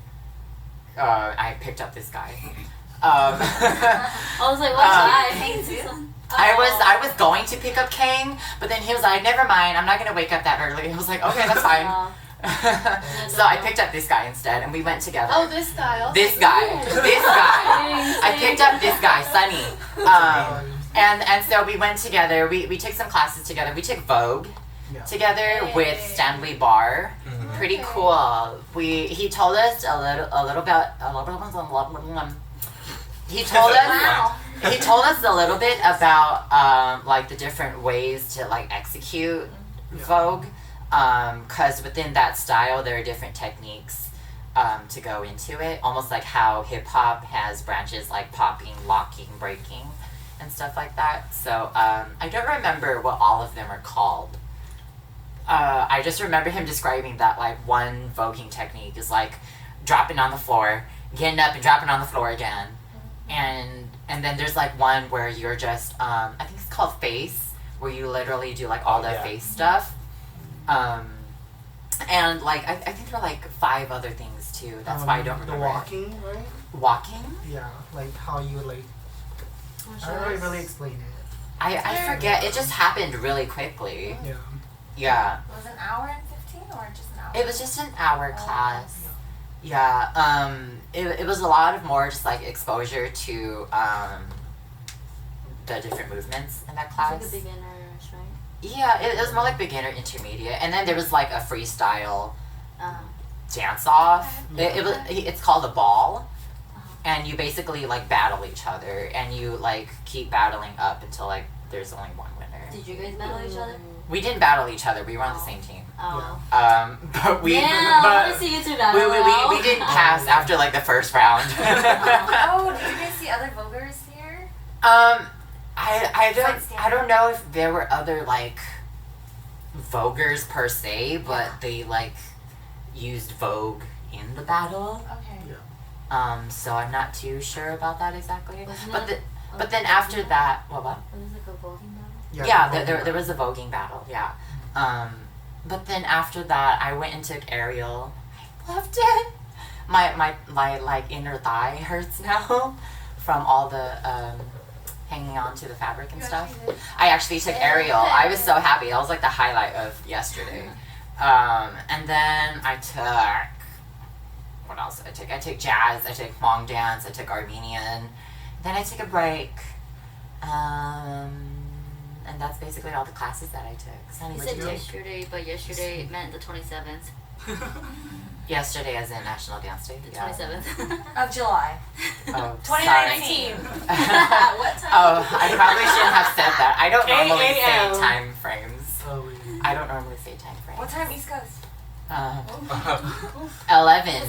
Speaker 1: I picked up this guy.
Speaker 7: I was like, what
Speaker 1: I was going to pick up Kang, but then he was like, never mind, I'm not going to wake up that early. I was like, okay, that's fine. So I picked up this guy instead, and we went together.
Speaker 5: Oh, this guy. Also.
Speaker 1: This guy. I picked up this guy, Sunney. And so we went together. We took some classes together. We took Vogue together with Stanley Barr. Pretty cool. He told us a little bit. He told us. He told us a little bit about like the different ways to like execute Vogue. Because within that style, there are different techniques to go into it. Almost like how hip hop has branches like popping, locking, breaking, and stuff like that. So I don't remember what all of them are called. I just remember him describing that like one voguing technique is like dropping on the floor, getting up and dropping on the floor again, and then there's like one where you're just I think it's called face, where you literally do like all the face stuff. And like I think there are like 5 other things too. That's why I don't remember.
Speaker 3: The walking, right?
Speaker 1: Walking?
Speaker 3: Yeah, like how you like. I don't really explain it.
Speaker 1: I forget. It just happened really quickly.
Speaker 3: Yeah.
Speaker 1: Yeah.
Speaker 2: It was an hour and 15 or just an hour?
Speaker 1: It was just an hour class. Yeah. It was a lot of more just like exposure to the different movements in that class.
Speaker 7: Like a beginner's, right?
Speaker 1: Yeah, it was more like beginner, intermediate, and then there was like a freestyle dance off. It's called a ball, and you basically like battle each other, and you like keep battling up until like there's only one winner.
Speaker 7: Did you guys battle each other?
Speaker 1: We didn't battle each other. We were on the same team.
Speaker 7: Oh.
Speaker 1: But we
Speaker 7: I want to see you two battle.
Speaker 1: we didn't pass after like the first round.
Speaker 2: Oh, did you guys see other Vogers here?
Speaker 1: I don't know if there were other like Vogers per se, but they like used Vogue in the battle.
Speaker 2: Okay.
Speaker 1: So I'm not too sure about that exactly.
Speaker 7: Wasn't
Speaker 1: But then after that, what?
Speaker 7: Was it like a voting battle?
Speaker 1: Yeah, there was a voguing battle. Yeah. But then after that, I went and took aerial. I loved it. My like inner thigh hurts now from all the hanging on to the fabric and stuff. I actually took aerial. I was so happy. That was like the highlight of yesterday. And then I took, what else did I take? I took jazz. I took Hmong dance. I took Armenian. Then I took a break. And that's basically all the classes that I took.
Speaker 7: You said yesterday, but yesterday meant the 27th.
Speaker 1: Yesterday as in National Dance Day?
Speaker 7: The 27th.
Speaker 2: Of July.
Speaker 1: Oh,
Speaker 2: 2019.
Speaker 5: What time?
Speaker 1: Oh, I probably shouldn't have said that. I don't normally
Speaker 4: 8 a.m.
Speaker 1: say time frames.
Speaker 3: Oh,
Speaker 1: I don't normally say time frames.
Speaker 2: What time East Coast?
Speaker 1: 11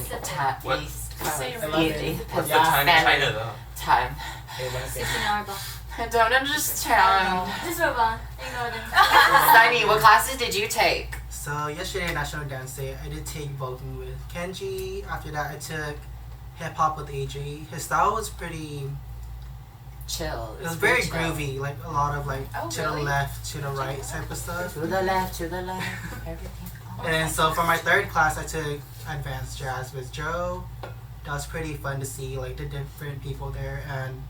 Speaker 8: What?
Speaker 1: East
Speaker 5: Say
Speaker 1: Coast.
Speaker 5: 11.
Speaker 8: What's the time in China though?
Speaker 1: Time.
Speaker 7: 16-hour ball.
Speaker 1: I don't understand.
Speaker 7: Just move on. Ignore them.
Speaker 1: Sunny, what classes did you take?
Speaker 3: So yesterday, National Dance Day, I did take voguing with Kenji. After that, I took hip hop with AJ. His style was pretty.
Speaker 1: Chill.
Speaker 3: It was very groovy, like a lot of like
Speaker 5: Oh,
Speaker 3: to
Speaker 5: really?
Speaker 3: the left, to the right type of stuff.
Speaker 1: To the left, everything.
Speaker 3: And so for my third class, I took advanced jazz with Joe. that was pretty fun to see like the different people there, and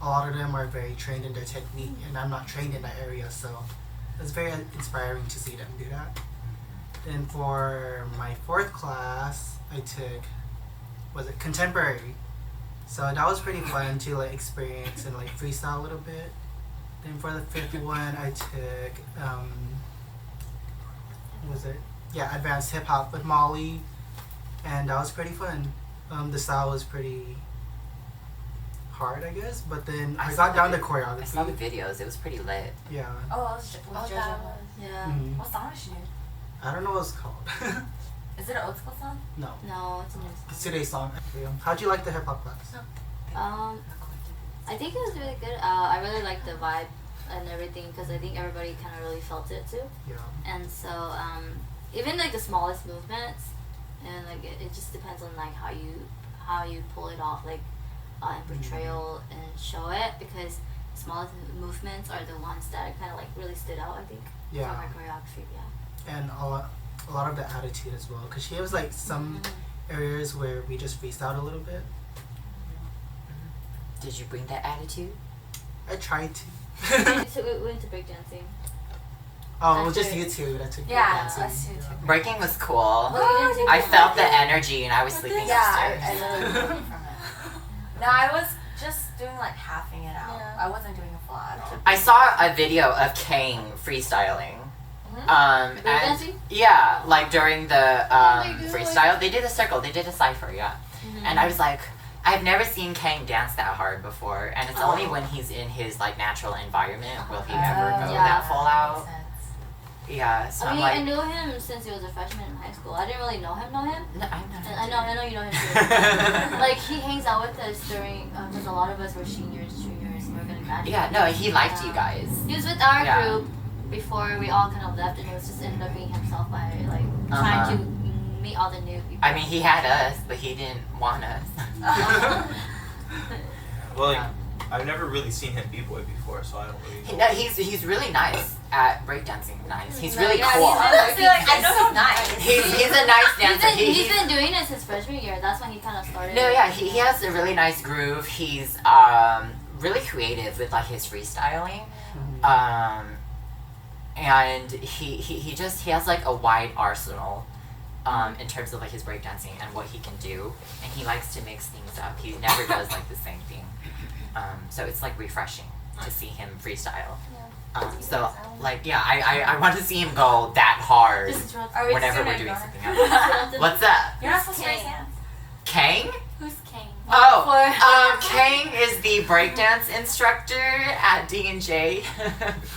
Speaker 3: a lot of them are very trained in their technique, and I'm not trained in that area, so it's very inspiring to see them do that. Then for my 4th class, I took, was it contemporary? So that was pretty fun to like experience and like freestyle a little bit. Then for the 5th one, I took, what was it? Yeah, advanced hip hop with Molly, and that was pretty fun. The style was pretty hard, I guess, but then I got down the choreography.
Speaker 1: I saw the videos. It was pretty lit.
Speaker 3: Yeah.
Speaker 2: Oh, it was
Speaker 5: that
Speaker 7: Yeah.
Speaker 3: Mhm.
Speaker 2: What song did she do?
Speaker 3: I don't know what it's called.
Speaker 2: Is it an old school song?
Speaker 3: No.
Speaker 7: No, it's a new
Speaker 3: It's today's song. How'd you like the hip hop class?
Speaker 7: I think it was really good. I really liked the vibe and everything because I think everybody kind of really felt it too.
Speaker 3: Yeah.
Speaker 7: And so even like the smallest movements, and like it just depends on like how you pull it off, like and portrayal and show it, because the smallest movements are the ones that kind of like really stood out, I think.
Speaker 3: Yeah.
Speaker 7: For my choreography, yeah.
Speaker 3: And a lot of the attitude as well, because she has like some areas where we just freestyled a little bit.
Speaker 1: Did you bring that attitude?
Speaker 3: I tried to.
Speaker 7: So we went to breakdancing.
Speaker 3: Oh, it was just you two that took
Speaker 2: Yeah,
Speaker 3: dancing.
Speaker 2: us two too.
Speaker 1: Breaking was cool.
Speaker 7: Oh, you didn't
Speaker 1: I
Speaker 7: take
Speaker 1: felt the
Speaker 7: breaking?
Speaker 1: energy and I was sleeping
Speaker 2: Yeah,
Speaker 1: upstairs.
Speaker 2: I literally learned from it. No, I was just doing like halving it out.
Speaker 5: Yeah.
Speaker 2: I wasn't doing a full out.
Speaker 1: I saw a video of Kang freestyling. And
Speaker 7: Breakdancing?
Speaker 1: yeah, like during the
Speaker 5: they do,
Speaker 1: freestyle, they did a circle, they did a cipher, yeah. And I was like, I've never seen Kang dance that hard before, and it's only when he's in his like natural environment will he ever go
Speaker 7: yeah.
Speaker 1: that full out. Yeah, so
Speaker 7: I mean,
Speaker 1: I'm
Speaker 7: I
Speaker 1: like,
Speaker 7: knew him since he was a freshman in high school. I didn't really know him.
Speaker 1: no, I'm
Speaker 7: And
Speaker 1: not.
Speaker 7: I know you know him too. Like he hangs out with us during, because a lot of us were seniors, juniors, and we're gonna graduate.
Speaker 1: Yeah, no, he liked you guys.
Speaker 7: He was with our
Speaker 1: Yeah.
Speaker 7: group before we all kind of left, and it was just ended up being himself by like trying to meet all the new people.
Speaker 1: I mean, he had us, but he didn't want us.
Speaker 8: Well,
Speaker 1: Yeah.
Speaker 8: I've never really seen him b-boy before, so I don't really know.
Speaker 1: No, he's really nice at breakdancing. Nice. He's
Speaker 7: No,
Speaker 1: really
Speaker 7: yeah,
Speaker 1: cool.
Speaker 2: Honestly, like, I know he's nice.
Speaker 1: He's a nice dancer.
Speaker 7: He's been doing it since freshman year. That's when he kind of started.
Speaker 1: No, yeah, he has a really nice groove. He's really creative with like his freestyling. And he has like a wide arsenal in terms of like his breakdancing and what he can do, and he likes to mix things up. He never does like the same thing. So it's like refreshing to see him freestyle. So like yeah, I want to see him go that hard
Speaker 2: Are we
Speaker 1: whenever
Speaker 2: just
Speaker 1: we're
Speaker 2: gonna
Speaker 1: doing
Speaker 2: ignore
Speaker 1: something
Speaker 2: him?
Speaker 1: else. What's up?
Speaker 2: You're not supposed to raise
Speaker 7: Kang.
Speaker 2: hands.
Speaker 1: Kang?
Speaker 7: Who's Kang?
Speaker 1: Oh, Kang is the breakdance instructor at D&J.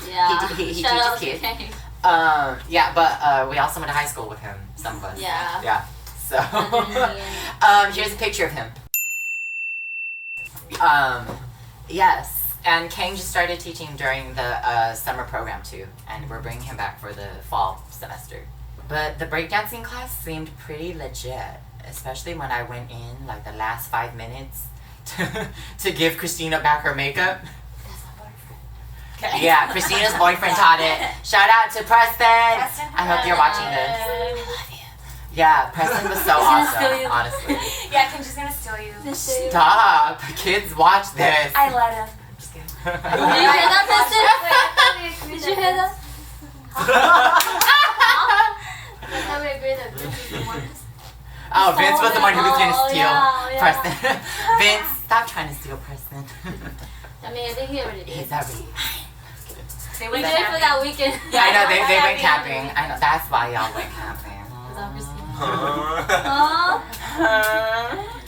Speaker 7: Yeah.
Speaker 1: he
Speaker 7: Shout out
Speaker 1: teaches
Speaker 7: to
Speaker 1: kids.
Speaker 7: Kang.
Speaker 1: Yeah, but we also went to high school with him. Some of us.
Speaker 7: Yeah.
Speaker 1: Yeah. So, here's a picture of him. Yes, and Kang just started teaching during the summer program too, and we're bringing him back for the fall semester. But the breakdancing class seemed pretty legit, especially when I went in like the last 5 minutes to give Christina back her makeup.
Speaker 2: That's my boyfriend. Okay.
Speaker 1: Yeah, Christina's boyfriend taught it. Shout out to Preston.
Speaker 2: Preston,
Speaker 1: I hope you're watching this.
Speaker 2: I love you.
Speaker 1: Yeah, Preston was so
Speaker 7: gonna steal
Speaker 1: awesome,
Speaker 7: you.
Speaker 1: honestly.
Speaker 2: Yeah, Kenji's gonna steal you.
Speaker 1: Stop. Kids watch this.
Speaker 2: I let him. I'm just kidding.
Speaker 7: Did you hear that, Preston? Did you hear that? I thought we agreed that Vince is the one.
Speaker 1: Oh, Vince was the one who was gonna steal
Speaker 7: yeah.
Speaker 1: Preston. Vince, stop trying to steal Preston.
Speaker 7: I mean, I think he already did.
Speaker 1: He's already.
Speaker 2: They
Speaker 7: We
Speaker 2: went
Speaker 7: did it for that weekend.
Speaker 1: Yeah, I know they went
Speaker 2: camping.
Speaker 1: camping. I know that's why y'all went camping.
Speaker 7: I'm just kidding.
Speaker 8: Huh?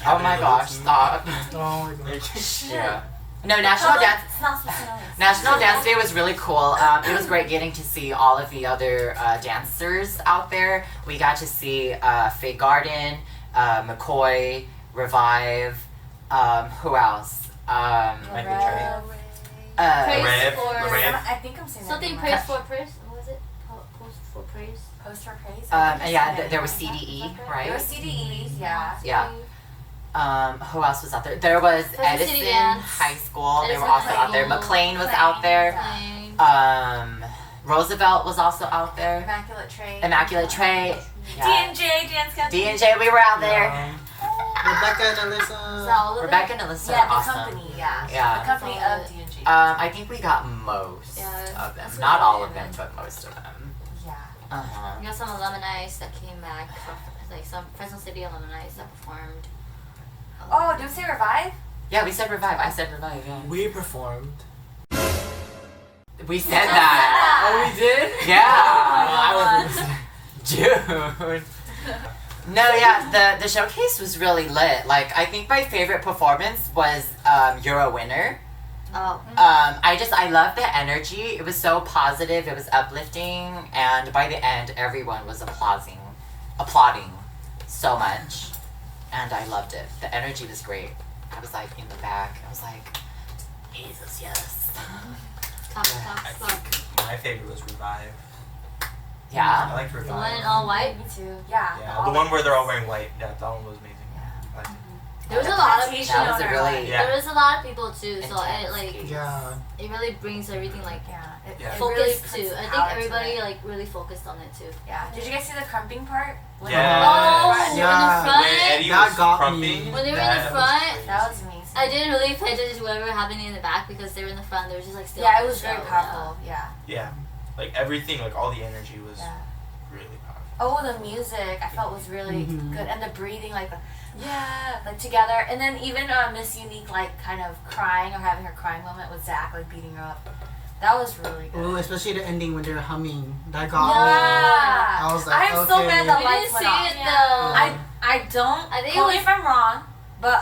Speaker 1: Oh my gosh, stop.
Speaker 3: Oh my gosh.
Speaker 1: Yeah. No, National Dance.
Speaker 2: It's not supposed to know this.
Speaker 1: National Dance Day was really cool. It was great getting to see all of the other dancers out there. We got to see Faye Garden, McCoy, Revive, who else?
Speaker 2: Rev.
Speaker 7: Praise
Speaker 8: Rev.
Speaker 7: for
Speaker 8: Rev.
Speaker 2: I think I'm saying
Speaker 7: something.
Speaker 2: that.
Speaker 7: Praise for praise. What was it? Post for praise.
Speaker 2: Post for praise.
Speaker 1: Yeah, there was CDE, right?
Speaker 2: There was CDEs, yeah.
Speaker 1: Yeah. Who else was out there? There was
Speaker 7: City
Speaker 1: Edison
Speaker 7: Dance.
Speaker 1: High School. They were
Speaker 7: Edison
Speaker 1: also
Speaker 7: High
Speaker 1: out there.
Speaker 7: School.
Speaker 1: McLean was out there.
Speaker 7: Playing.
Speaker 1: Roosevelt was also out there.
Speaker 2: Immaculate Trade.
Speaker 1: Immaculate Trey. Yeah.
Speaker 2: D&J Dance Company.
Speaker 1: D&J, we were out there.
Speaker 3: Rebecca and
Speaker 7: Is that
Speaker 3: Alyssa.
Speaker 7: all of
Speaker 1: Rebecca and Alyssa
Speaker 2: Yeah,
Speaker 1: are
Speaker 2: the
Speaker 1: awesome.
Speaker 2: company, yeah.
Speaker 1: Yeah.
Speaker 2: The company
Speaker 7: That's
Speaker 2: of D&G.
Speaker 1: I think we got most
Speaker 7: Yeah,
Speaker 1: of them.
Speaker 7: that's
Speaker 1: Not
Speaker 7: what
Speaker 1: all
Speaker 7: I
Speaker 1: of them,
Speaker 7: meant.
Speaker 1: but most of them.
Speaker 2: Yeah.
Speaker 1: Uh-huh.
Speaker 7: We got some alumni that came back from like some Fresno City alumni that performed.
Speaker 2: Oh, did we say Revive?
Speaker 1: Yeah, we said Revive. I said Revive, yeah.
Speaker 4: We performed.
Speaker 1: We said that.
Speaker 4: Oh, we did?
Speaker 1: Yeah.
Speaker 4: I wasn't listening.
Speaker 1: June. No, yeah, the showcase was really lit. Like, I think my favorite performance was You're a Winner.
Speaker 7: Oh.
Speaker 1: I love the energy. It was so positive, it was uplifting, and by the end everyone was applauding so much. And I loved it. The energy was great. I was like in the back. I was like, Jesus, yes.
Speaker 7: Top.
Speaker 8: I think my favorite was Revive. I
Speaker 1: Yeah.
Speaker 8: liked
Speaker 7: The
Speaker 8: Revive.
Speaker 7: one in all white.
Speaker 2: Me too. Yeah.
Speaker 8: Yeah, the one where they're all wearing white. Yeah, that one was amazing. I liked it.
Speaker 7: There was a lot of
Speaker 2: presentation
Speaker 1: That was a
Speaker 2: on our
Speaker 1: really
Speaker 2: life.
Speaker 8: Yeah.
Speaker 7: There was a lot of people too, so
Speaker 1: intense
Speaker 7: it like
Speaker 1: piece.
Speaker 3: Yeah.
Speaker 7: it really brings everything like
Speaker 2: Yeah. It,
Speaker 8: Yeah.
Speaker 2: it really
Speaker 7: focused
Speaker 2: puts
Speaker 7: too. I think
Speaker 2: power to
Speaker 7: everybody
Speaker 2: it.
Speaker 7: like really focused on it too.
Speaker 2: Yeah. Did you guys see the crumping part? When
Speaker 8: Yeah.
Speaker 7: Oh,
Speaker 2: they were-
Speaker 3: Yeah.
Speaker 7: in the front.
Speaker 8: When Eddie
Speaker 3: That
Speaker 8: was
Speaker 3: got
Speaker 8: crumping,
Speaker 3: me.
Speaker 7: When they were in the
Speaker 8: that was
Speaker 7: front,
Speaker 8: crazy.
Speaker 2: That was amazing.
Speaker 7: I didn't really pay attention to whatever happening in the back because they were in the front. They were just like still.
Speaker 2: Yeah,
Speaker 7: on
Speaker 2: it
Speaker 7: the
Speaker 2: was very
Speaker 7: show,
Speaker 2: powerful. Yeah.
Speaker 8: Yeah, like everything, like all the energy was
Speaker 2: Yeah.
Speaker 8: really powerful.
Speaker 2: Oh, the music I felt was really
Speaker 3: Mhm.
Speaker 2: good, and the breathing, like together, and then even Miss Unique like kind of crying or having her crying moment with Zach like beating her up. That was really good.
Speaker 3: Oh, especially the ending when they were humming. That got me.
Speaker 2: Yeah.
Speaker 3: I was like,
Speaker 2: I'm so
Speaker 3: okay.
Speaker 2: mad the
Speaker 7: We
Speaker 2: lights
Speaker 7: didn't
Speaker 2: went
Speaker 7: see
Speaker 2: off.
Speaker 7: it though.
Speaker 2: I don't.
Speaker 7: I think it
Speaker 2: Quote me
Speaker 7: was-
Speaker 2: if I'm wrong, but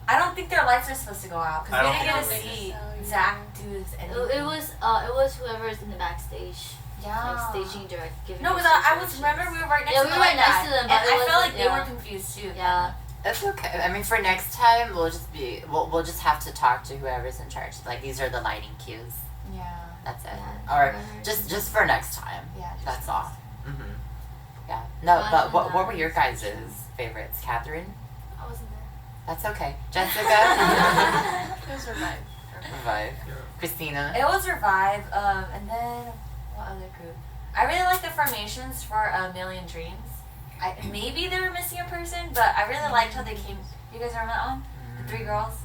Speaker 2: I don't think their lights are supposed to go out
Speaker 8: I
Speaker 2: because we
Speaker 8: don't
Speaker 2: didn't get to
Speaker 5: think
Speaker 2: see
Speaker 5: so, yeah.
Speaker 2: Zach do his anything.
Speaker 7: It was whoever's in the backstage,
Speaker 2: yeah.
Speaker 7: like staging direct giving.
Speaker 2: No,
Speaker 7: you
Speaker 2: but I
Speaker 7: stage
Speaker 2: was
Speaker 7: directions.
Speaker 2: remember we were right next
Speaker 7: Yeah,
Speaker 2: to
Speaker 7: we
Speaker 2: the
Speaker 7: were right
Speaker 2: white
Speaker 7: next
Speaker 2: guy,
Speaker 7: to them,
Speaker 2: and
Speaker 7: but it
Speaker 2: I felt
Speaker 7: wasn't-
Speaker 2: like they
Speaker 7: yeah.
Speaker 2: were confused too.
Speaker 7: Yeah.
Speaker 1: That's okay. I mean, for next time, we'll just have to talk to whoever's in charge. Like, these are the lighting cues.
Speaker 2: Yeah.
Speaker 1: That's it.
Speaker 7: Yeah,
Speaker 1: Or
Speaker 7: whoever-
Speaker 1: just for next time.
Speaker 2: Yeah. just-
Speaker 1: That's all. Mm-hmm. Yeah. No,
Speaker 7: Fun
Speaker 1: but what
Speaker 7: and
Speaker 1: were your guys' favorites? Catherine?
Speaker 7: I wasn't there.
Speaker 1: That's okay. Jessica?
Speaker 5: It was Revive.
Speaker 1: Revive. Christina?
Speaker 2: It was Revive, and then what other group? I really like the formations for A Million Dreams. Maybe they were missing a person, but I really liked how they came. You guys remember that one? The three girls.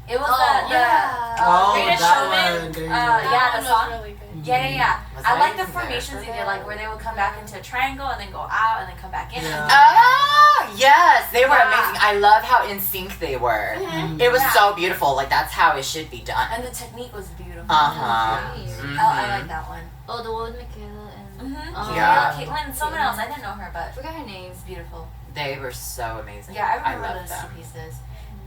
Speaker 2: It was
Speaker 7: Oh,
Speaker 2: the
Speaker 7: yeah.
Speaker 2: Greatest
Speaker 3: that
Speaker 2: Showman.
Speaker 3: one. There you go.
Speaker 2: Yeah,
Speaker 5: That
Speaker 2: the
Speaker 5: one
Speaker 2: song.
Speaker 5: was really good.
Speaker 2: Yeah.
Speaker 1: Was
Speaker 2: I
Speaker 1: I
Speaker 2: like the
Speaker 1: even there
Speaker 2: formations
Speaker 1: for
Speaker 2: they did,
Speaker 1: that?
Speaker 2: like where they would come back into a triangle and then go out and then come back in.
Speaker 3: Yeah.
Speaker 1: Oh, yes. They were
Speaker 2: Yeah.
Speaker 1: amazing. I love how in sync they were.
Speaker 2: Mhm.
Speaker 1: It was
Speaker 2: Yeah.
Speaker 1: so beautiful. Like, that's how it should be done.
Speaker 2: And the technique was beautiful.
Speaker 1: Uh-huh.
Speaker 7: Nice.
Speaker 1: Mhm.
Speaker 2: Oh, I like that one.
Speaker 7: Oh, the one with Michaela and
Speaker 2: Mm-hmm.
Speaker 1: Yeah.
Speaker 2: Caitlin, someone else. I didn't know her, but
Speaker 7: I forgot her name.
Speaker 2: it's beautiful.
Speaker 1: They were so amazing.
Speaker 2: Yeah, I remember
Speaker 1: loved
Speaker 2: those two
Speaker 1: them.
Speaker 2: pieces.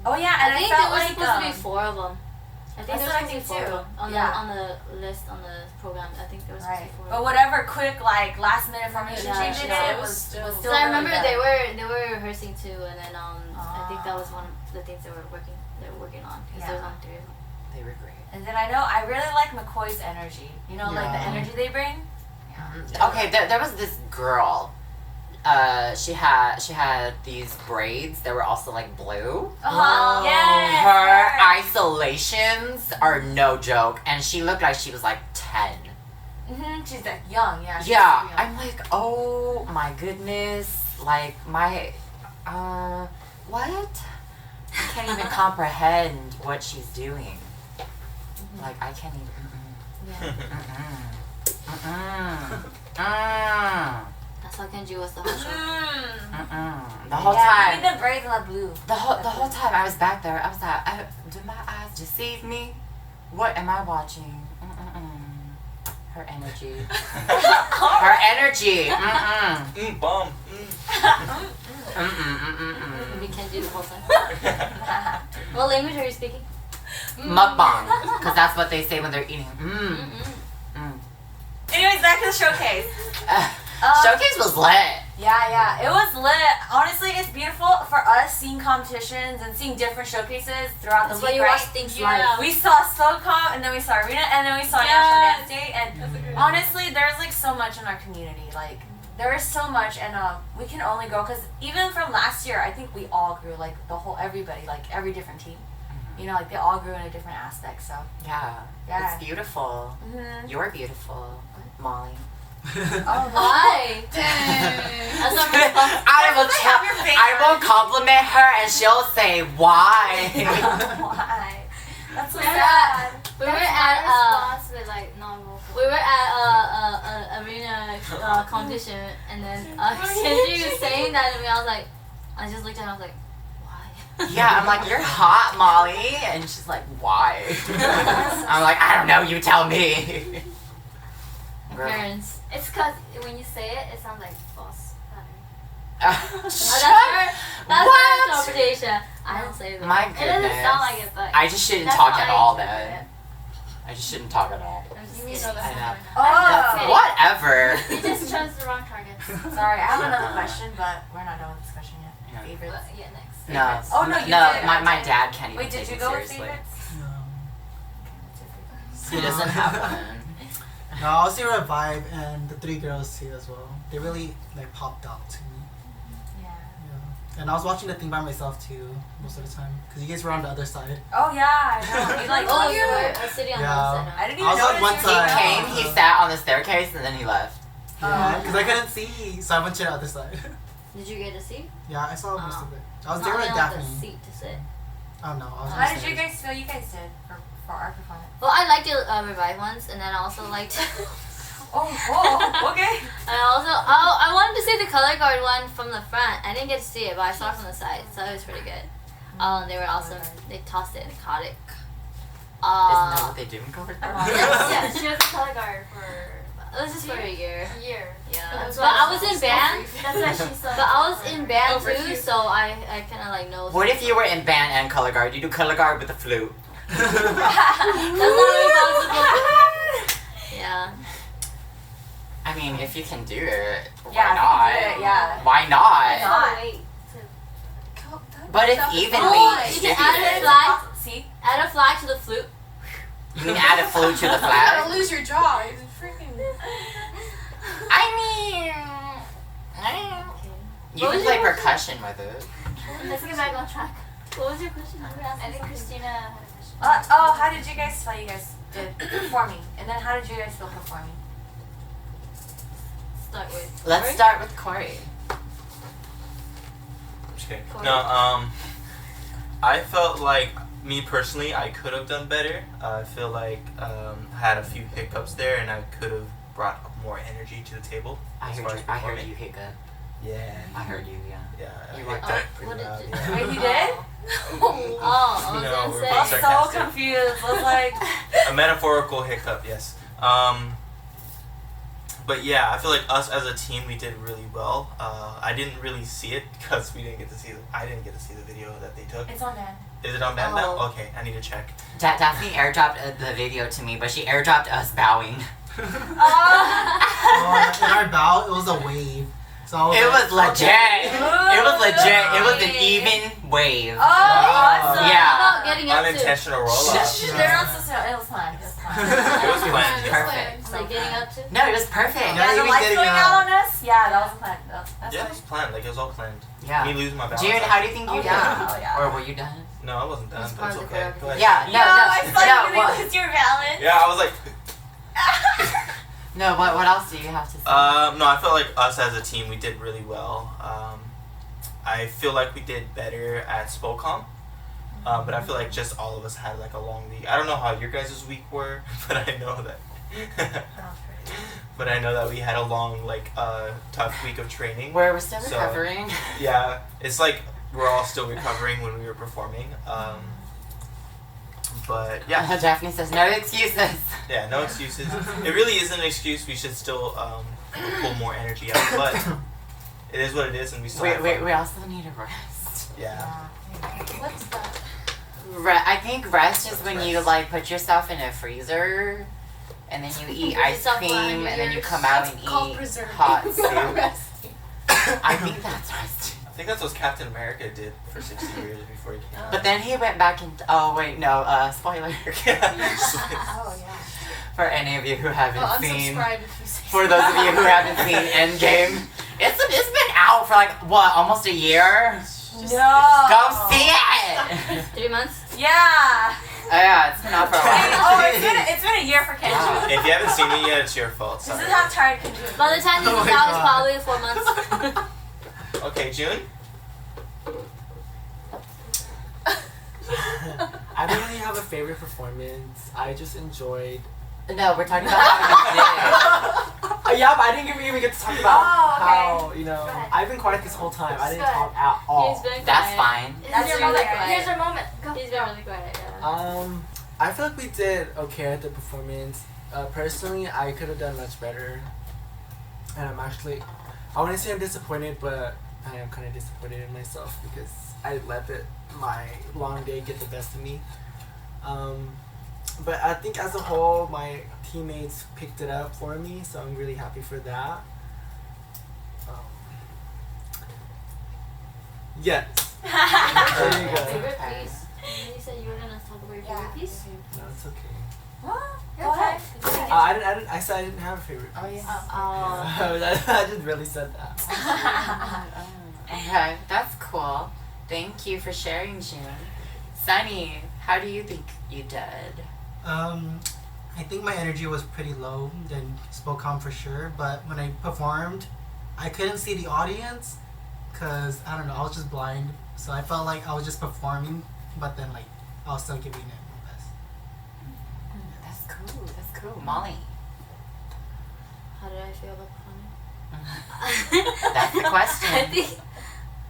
Speaker 2: Oh yeah, and
Speaker 7: I think
Speaker 2: felt
Speaker 7: there was
Speaker 2: like
Speaker 7: supposed to be 4 of them. I think
Speaker 2: That's
Speaker 7: there
Speaker 2: what I
Speaker 7: was supposed to be
Speaker 2: think
Speaker 7: 4 of
Speaker 2: too.
Speaker 7: them on
Speaker 2: Yeah.
Speaker 7: the list on the program. I think there was supposed to
Speaker 2: Right.
Speaker 7: be 4.
Speaker 2: But whatever quick like last minute formation
Speaker 7: Yeah,
Speaker 2: change they
Speaker 7: yeah.
Speaker 2: did
Speaker 5: It
Speaker 2: was
Speaker 5: was
Speaker 2: still
Speaker 5: still-
Speaker 7: So I
Speaker 2: really
Speaker 7: remember
Speaker 2: good.
Speaker 7: they were rehearsing too, and then I think that was one of the things they were working on because there was
Speaker 2: Yeah.
Speaker 7: only 3 of them.
Speaker 1: They were great.
Speaker 2: And then I really like McCoy's energy. You know, like the
Speaker 3: Yeah.
Speaker 2: energy they bring.
Speaker 1: Okay, there was this girl. She had these braids that were also like blue.
Speaker 2: Uh-huh. Yes.
Speaker 1: Her isolations are no joke, and she looked like she was like 10.
Speaker 2: She's like young, yeah. she's
Speaker 1: Yeah,
Speaker 2: super young.
Speaker 1: I'm like, oh my goodness, like my, what? I can't even comprehend what she's doing. Like, I can't even.
Speaker 7: That's how Kenji was the whole show.
Speaker 1: The whole
Speaker 2: yeah,
Speaker 1: time.
Speaker 2: even the braids are blue.
Speaker 1: The whole time I was back there, I was like, do my eyes deceive me? What am I watching? Her energy. Her energy.
Speaker 8: Bum.
Speaker 7: We can't do the whole time. What language are you speaking?
Speaker 1: Mukbang, because that's what they say when they're eating.
Speaker 2: Anyways, back to the showcase.
Speaker 1: Showcase was lit.
Speaker 2: Yeah, it was lit. Honestly, it's beautiful for us seeing competitions and seeing different showcases throughout
Speaker 7: That's
Speaker 2: the
Speaker 7: why
Speaker 2: week,
Speaker 7: you
Speaker 2: right?
Speaker 7: watch things
Speaker 5: Yeah.
Speaker 7: live.
Speaker 2: We saw SpoCom, and then we saw Arena, and then we saw National Dance Day, and
Speaker 5: That's a good
Speaker 2: honestly, there's like so much in our community. Like there is so much, and we can only grow because even from last year, I think we all grew. Like everybody, like every different team. You know, like they all grew in a different aspect. So
Speaker 1: Yeah.
Speaker 2: Yeah.
Speaker 1: It's beautiful. You're beautiful, Molly.
Speaker 2: Oh,
Speaker 7: Why?
Speaker 5: Dang.
Speaker 7: That's not responsible.
Speaker 1: I will compliment her and she'll say why.
Speaker 2: Why? That's so
Speaker 7: We were
Speaker 2: sad.
Speaker 7: We were
Speaker 6: That's
Speaker 7: at
Speaker 6: my response with like non-vocal.
Speaker 7: we were at arena competition, and then Kenji was saying that to me. I was like, I just looked at her. I was like, why?
Speaker 1: Yeah, I'm like, you're hot, Molly. And she's like, why? I'm like, I don't know, you tell me. Girl.
Speaker 7: Parents.
Speaker 6: It's because when you say it, it sounds like false pattern.
Speaker 7: Oh, that's her interpretation. I didn't say that.
Speaker 1: My
Speaker 6: It doesn't
Speaker 1: goodness.
Speaker 6: sound like it, but
Speaker 1: I just shouldn't
Speaker 6: that's
Speaker 1: talk
Speaker 6: how
Speaker 1: at
Speaker 6: I
Speaker 1: all
Speaker 6: interpret
Speaker 1: then.
Speaker 6: it.
Speaker 1: I just shouldn't talk at all.
Speaker 6: I'm just
Speaker 5: You
Speaker 6: kidding.
Speaker 5: know
Speaker 1: I know.
Speaker 2: Oh.
Speaker 1: Whatever.
Speaker 6: You just chose the wrong targets.
Speaker 2: Sorry, I have another question, but we're not done with this question yet.
Speaker 1: Yeah.
Speaker 2: Favorites?
Speaker 6: But yeah, next.
Speaker 1: No.
Speaker 2: Oh, no, you
Speaker 1: no,
Speaker 2: did.
Speaker 1: my dad can't even
Speaker 2: Wait,
Speaker 1: take
Speaker 2: did you
Speaker 1: me
Speaker 2: go with
Speaker 1: seriously.
Speaker 2: favorites?
Speaker 1: He doesn't have one.
Speaker 3: No, I'll say Revive and the three girls too as well. They really like popped out to me.
Speaker 2: Yeah.
Speaker 3: Yeah. And I was watching the thing by myself too most of the time because you guys were on the other side.
Speaker 2: Oh, yeah, I know. You like,
Speaker 7: Oh,
Speaker 2: oh,
Speaker 7: you were sitting on
Speaker 3: Yeah.
Speaker 7: the other side.
Speaker 2: I didn't
Speaker 3: I
Speaker 2: even
Speaker 3: was on
Speaker 2: notice
Speaker 3: one
Speaker 2: you
Speaker 1: He
Speaker 2: were
Speaker 3: side.
Speaker 1: came, he sat on the staircase, and then he left.
Speaker 3: Yeah, because I couldn't see, so I went to the other side.
Speaker 7: Did you get to see?
Speaker 3: Yeah, I saw most of it. I was
Speaker 7: Not
Speaker 3: there with
Speaker 7: only on the
Speaker 3: Daphne.
Speaker 7: seat to sit.
Speaker 3: Oh no, I was
Speaker 2: How
Speaker 3: on
Speaker 2: did you
Speaker 3: stage.
Speaker 2: guys feel you guys did for our performance?
Speaker 7: Well, I liked the Revive ones, and then I also liked.
Speaker 2: Oh, whoa, okay.
Speaker 7: I wanted to see the color guard one from the front. I didn't get to see it, but I saw it from the side, so it was pretty good. They were awesome. They tossed it and caught it.
Speaker 1: Isn't that what they do in Covert?
Speaker 6: Yeah, she was a color guard for
Speaker 7: It was just for a year.
Speaker 6: a year.
Speaker 7: Yeah,
Speaker 6: That's
Speaker 7: but
Speaker 6: why
Speaker 7: I was in band.
Speaker 6: That's why she's so.
Speaker 7: But I was in band
Speaker 5: Over
Speaker 7: too,
Speaker 5: here.
Speaker 7: so I kind of like know.
Speaker 1: What if you were in band and color guard? You do color guard with the flute.
Speaker 7: That's not really possible. Yeah.
Speaker 1: I mean, if you can do it, why
Speaker 2: Yeah,
Speaker 1: not?
Speaker 2: if you can do it, yeah.
Speaker 1: Why not?
Speaker 2: not?
Speaker 6: Wait.
Speaker 1: But it's evenly
Speaker 7: You can add a
Speaker 1: distributed.
Speaker 7: flag.
Speaker 2: See?
Speaker 7: Add a flag to the flute.
Speaker 1: You can add a flute to the
Speaker 5: You're
Speaker 1: flag.
Speaker 5: gonna lose your jaw. It's freaking.
Speaker 1: I mean, you
Speaker 7: What
Speaker 1: can
Speaker 7: was
Speaker 1: play
Speaker 7: your
Speaker 1: percussion with it.
Speaker 6: Let's get back on track.
Speaker 7: What was your question?
Speaker 6: I think Christina had a question.
Speaker 2: Oh, how did you guys feel you guys did performing? And then how did you guys feel performing?
Speaker 7: Start with.
Speaker 1: Let's start with Corey.
Speaker 8: Okay.
Speaker 7: Corey?
Speaker 8: No, I felt like me personally, I could have done better. I feel like I had a few hiccups there, and I could have brought more energy to the table.
Speaker 1: I
Speaker 8: as
Speaker 1: heard
Speaker 8: far
Speaker 1: you.
Speaker 8: as
Speaker 1: I heard
Speaker 8: performing.
Speaker 1: you hiccup.
Speaker 8: Yeah.
Speaker 1: I heard you. Yeah.
Speaker 8: Yeah.
Speaker 1: You
Speaker 8: I
Speaker 1: worked
Speaker 8: hiccuped
Speaker 1: up.
Speaker 8: pretty
Speaker 7: What did
Speaker 8: loud,
Speaker 7: you-
Speaker 8: yeah.
Speaker 2: Wait, you did?
Speaker 7: Oh, I was
Speaker 8: No,
Speaker 7: gonna
Speaker 8: we're
Speaker 7: say.
Speaker 2: I was
Speaker 8: being
Speaker 2: so
Speaker 8: sarcastic.
Speaker 2: confused. I was like,
Speaker 8: A metaphorical hiccup, yes. But yeah, I feel like us as a team, we did really well. I didn't really see it because we didn't get to see. I didn't get to see the video that they took.
Speaker 2: it's on band.
Speaker 8: Is it on band
Speaker 7: Oh.
Speaker 8: now? Okay, I need to check.
Speaker 1: Daphne airdropped the video to me, but she airdropped us bowing.
Speaker 3: Oh, in our bow, it was a wave. So I
Speaker 1: It was
Speaker 3: like,
Speaker 1: legit. It was legit. It was an even wave.
Speaker 2: Oh, awesome.
Speaker 1: Yeah.
Speaker 7: How about getting up to?
Speaker 8: Unintentional roll up.
Speaker 2: They're not supposed to. It was fun. It was fun.
Speaker 8: It was planned.
Speaker 1: Perfect.
Speaker 7: Like getting up to?
Speaker 1: No, it was perfect.
Speaker 3: Yeah,
Speaker 2: Yeah, the
Speaker 3: even
Speaker 2: lights
Speaker 3: getting
Speaker 2: going
Speaker 3: out.
Speaker 2: out on us. Yeah, that was planned. That's
Speaker 8: Yeah, it was planned. Like it was all planned.
Speaker 1: Yeah.
Speaker 8: Me losing my balance.
Speaker 1: June, how do you think you
Speaker 2: Oh,
Speaker 1: done?
Speaker 2: yeah. Oh, yeah.
Speaker 1: Or were you done?
Speaker 8: No, I wasn't done.
Speaker 7: It's
Speaker 8: But
Speaker 7: part
Speaker 8: it's
Speaker 7: of the
Speaker 8: okay.
Speaker 7: choreography.
Speaker 8: Go ahead.
Speaker 1: Yeah.
Speaker 2: Yo, I saw
Speaker 1: No.
Speaker 2: you
Speaker 1: What?
Speaker 2: lose your balance.
Speaker 8: Yeah, I was like.
Speaker 1: No. What else do you have to say?
Speaker 8: No, I felt like us as a team, we did really well. I feel like we did better at SpoCom. But I feel like just all of us had like a long week. I don't know how your guys' week were, but I know that. But I know that we had a long, like, tough week of training.
Speaker 1: We're still
Speaker 8: so-
Speaker 1: recovering.
Speaker 8: Yeah, it's like we're all still recovering when we were performing. But yeah,
Speaker 1: Daphne says no excuses.
Speaker 8: yeah, no excuses. It really isn't an excuse. We should still pull more energy out, but it is what it is, and we still. have fun.
Speaker 1: We also need a rest.
Speaker 8: Yeah.
Speaker 5: What's that?
Speaker 1: I think rest is when you like put yourself in a freezer, and then you eat
Speaker 7: Put
Speaker 1: ice
Speaker 7: yourself
Speaker 1: cream,
Speaker 7: on
Speaker 1: and then you
Speaker 7: your-
Speaker 1: come out
Speaker 5: It's
Speaker 1: and
Speaker 5: called
Speaker 1: eat
Speaker 5: preserving.
Speaker 1: hot soup.
Speaker 5: Resting.
Speaker 1: I think that's rest.
Speaker 8: I think that's what Captain America did for 60 years before he came out.
Speaker 1: But then he went back and spoiler
Speaker 2: Oh yeah.
Speaker 1: for any of you who haven't
Speaker 5: I'll
Speaker 1: seen.
Speaker 5: unsubscribe if you say
Speaker 1: For those of you who haven't seen Endgame, it's been out for like what, almost a year.
Speaker 2: No.
Speaker 1: Go see it.
Speaker 7: 3 months?
Speaker 2: Yeah.
Speaker 1: Yeah, it's been out for a while.
Speaker 2: It's been a year for Kenji.
Speaker 8: If you haven't seen it yet, it's your fault.
Speaker 2: This
Speaker 8: Sorry.
Speaker 2: is how tired Kenji is.
Speaker 7: By the time this
Speaker 3: Oh
Speaker 7: is
Speaker 3: my
Speaker 7: out, it's
Speaker 3: God.
Speaker 7: probably 4 months.
Speaker 8: Okay, June.
Speaker 4: I don't really have a favorite performance. I just enjoyed.
Speaker 1: No, we're talking about how
Speaker 4: Yeah, but I didn't even get to talk about
Speaker 2: Oh, okay.
Speaker 4: how, you know,
Speaker 6: Go ahead.
Speaker 4: I've been quiet this whole time. I didn't
Speaker 6: Go
Speaker 4: talk at all.
Speaker 7: He's been
Speaker 1: That's
Speaker 7: quiet.
Speaker 1: fine.
Speaker 2: That's
Speaker 6: Here's
Speaker 2: your
Speaker 6: your moment.
Speaker 2: moment.
Speaker 6: Here's your moment. Go.
Speaker 7: He's been really quiet, yeah.
Speaker 4: I feel like we did okay at the performance. Personally, I could have done much better. And I'm actually, I wouldn't say I'm disappointed, but I am kind of disappointed in myself because I let my long day get the best of me. But I think as a whole, my teammates picked it up for me, so I'm really happy for that. Yes. There you go.
Speaker 7: Favorite
Speaker 1: Okay.
Speaker 7: piece? You said you were gonna talk about your
Speaker 2: Yeah.
Speaker 7: favorite piece?
Speaker 4: No, it's okay.
Speaker 2: Go ahead.
Speaker 4: I said I didn't have a favorite.
Speaker 1: Oh, yeah.
Speaker 7: Oh.
Speaker 4: I just really said that.
Speaker 1: Okay, that's cool. Thank you for sharing, June. Sunny, how do you think you did?
Speaker 3: I think my energy was pretty low than SpoCom for sure, but when I performed, I couldn't see the audience because, I don't know, I was just blind. So I felt like I was just performing, but then like I was still giving it my best.
Speaker 1: That's cool. That's cool. Molly.
Speaker 7: How did I feel about performing?
Speaker 1: That's the question.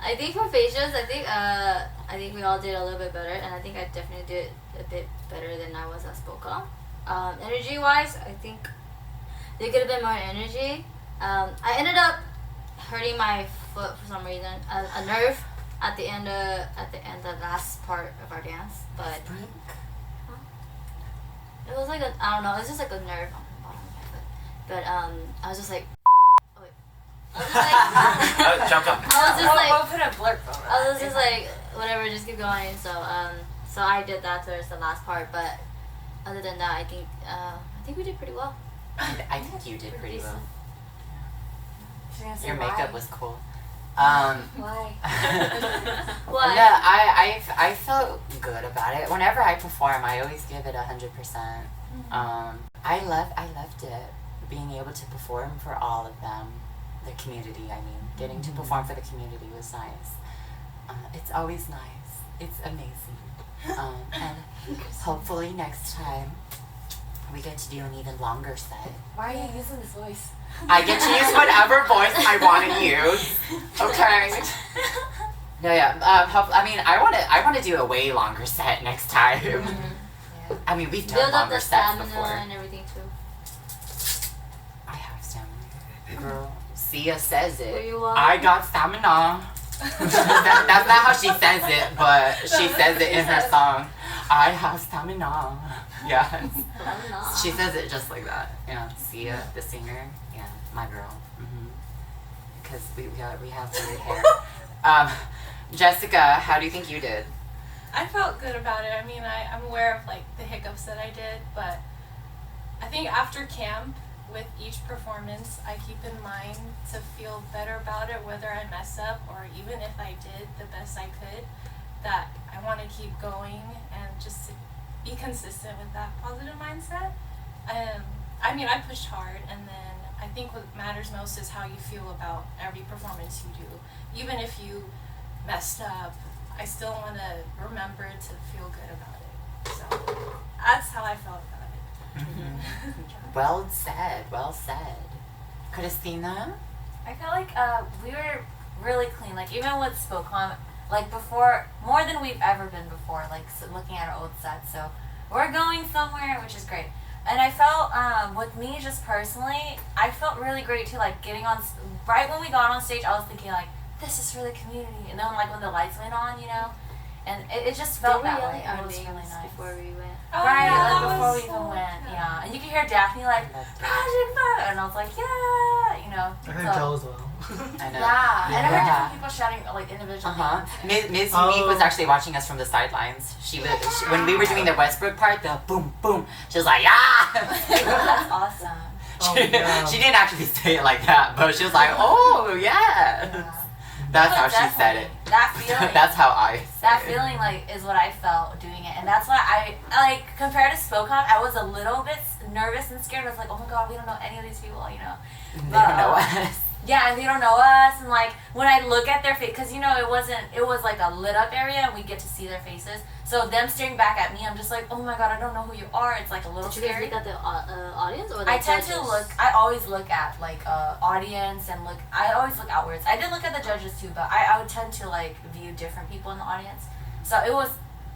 Speaker 7: I think for facials, I think we all did a little bit better, and I think I definitely did a bit better than I was at SpoCom. Energy wise, I think there could have been more energy. I ended up hurting my foot for some reason, a nerve at the end of the last part of our dance, but it was like I don't know, it was just like a nerve on the bottom of my foot. But I was just like, oh wait. I was just like,
Speaker 8: Jump.
Speaker 7: I was just like,
Speaker 2: We'll put a blurb on it.
Speaker 7: I was just like, whatever, just keep going. So so I did that towards the last part, but other than that, I think we did pretty well.
Speaker 1: I think you did pretty well.
Speaker 2: She's gonna say
Speaker 1: Your
Speaker 2: why.
Speaker 1: makeup was cool.
Speaker 2: Why?
Speaker 7: Why?
Speaker 1: No, I felt good about it. Whenever I perform, I always give it 100%. I loved it. Being able to perform for all of them, the community. I mean, getting to perform for the community was nice. It's always nice. It's amazing. And hopefully next time we get to do an even longer set.
Speaker 2: Why are you using this voice?
Speaker 1: I get to use whatever voice I want to use. Okay. No, yeah. I mean, I want to do a way longer set next time.
Speaker 2: Yeah.
Speaker 1: I mean, we've done
Speaker 7: Build up
Speaker 1: longer
Speaker 7: the
Speaker 1: sets
Speaker 7: stamina
Speaker 1: before.
Speaker 7: and everything too.
Speaker 1: I have stamina. Girl, Sia says
Speaker 7: Where
Speaker 1: it.
Speaker 7: you are?
Speaker 1: I got stamina. That's not how she says it, but she says it in her song. I have stamina. Yes.
Speaker 7: Stamina.
Speaker 1: She says it just like that. Yeah, Sia, the singer. Yeah, my girl. Because we have weird hair. Jessica, how do you think you did?
Speaker 5: I felt good about it. I mean, I'm aware of like the hiccups that I did, but I think after camp, with each performance, I keep in mind to feel better about it, whether I mess up or even if I did the best I could, that I want to keep going and just to be consistent with that positive mindset. I mean, I pushed hard, and then I think what matters most is how you feel about every performance you do. Even if you messed up, I still want to remember to feel good about it. So that's how I felt about it.
Speaker 1: Well said. Well said. Christina?
Speaker 2: I feel like we were really clean. Like even with SpoCom, like before, more than we've ever been before. Like looking at our old sets, so we're going somewhere, which is great. And I felt with me just personally, I felt really great too. Like getting on right when we got on stage, I was thinking like, this is for the community. And then like when the lights went on, you know, and it just felt that way. It was really nice.
Speaker 7: Before we went.
Speaker 5: Oh,
Speaker 2: Right,
Speaker 5: yeah,
Speaker 2: like
Speaker 5: that
Speaker 2: before
Speaker 5: was
Speaker 2: we even
Speaker 5: so-
Speaker 2: went, yeah. And you could hear Daphne like, Project 5! And I was like, yeah, you know.
Speaker 3: I heard Joe as well.
Speaker 1: I know.
Speaker 2: Yeah, and I heard
Speaker 1: Yeah.
Speaker 2: different people shouting like individual names.
Speaker 1: Ms.
Speaker 3: Oh.
Speaker 1: Unique was actually watching us from the sidelines. She was when we were doing the Westbrook part, the boom boom. She was like, yeah.
Speaker 2: That's awesome.
Speaker 3: Oh,
Speaker 1: she,
Speaker 3: yeah.
Speaker 1: she didn't actually say it like that, but she was like, oh yeah.
Speaker 2: Yeah.
Speaker 1: That's
Speaker 2: No,
Speaker 1: how she said it.
Speaker 2: definitely. That feeling.
Speaker 1: That's how I
Speaker 2: That
Speaker 1: said it.
Speaker 2: feeling is what I felt doing it, and that's why I compared to SpoCom, I was a little bit nervous and scared. I was like, oh my god, we don't know any of these people,
Speaker 1: They don't know us.
Speaker 2: Yeah, and they don't know us, and when I look at their face, because it was like a lit up area, and we get to see their faces. So them staring back at me, I'm just like, oh my god, I don't know who you are. It's like a little
Speaker 7: Did you guys
Speaker 2: scary.
Speaker 7: look at the audience or the
Speaker 2: I tend to
Speaker 7: judges?
Speaker 2: look. I always look at audience and look. I always look outwards. I did look at the judges too, but I would tend to view different people in the audience. So it was,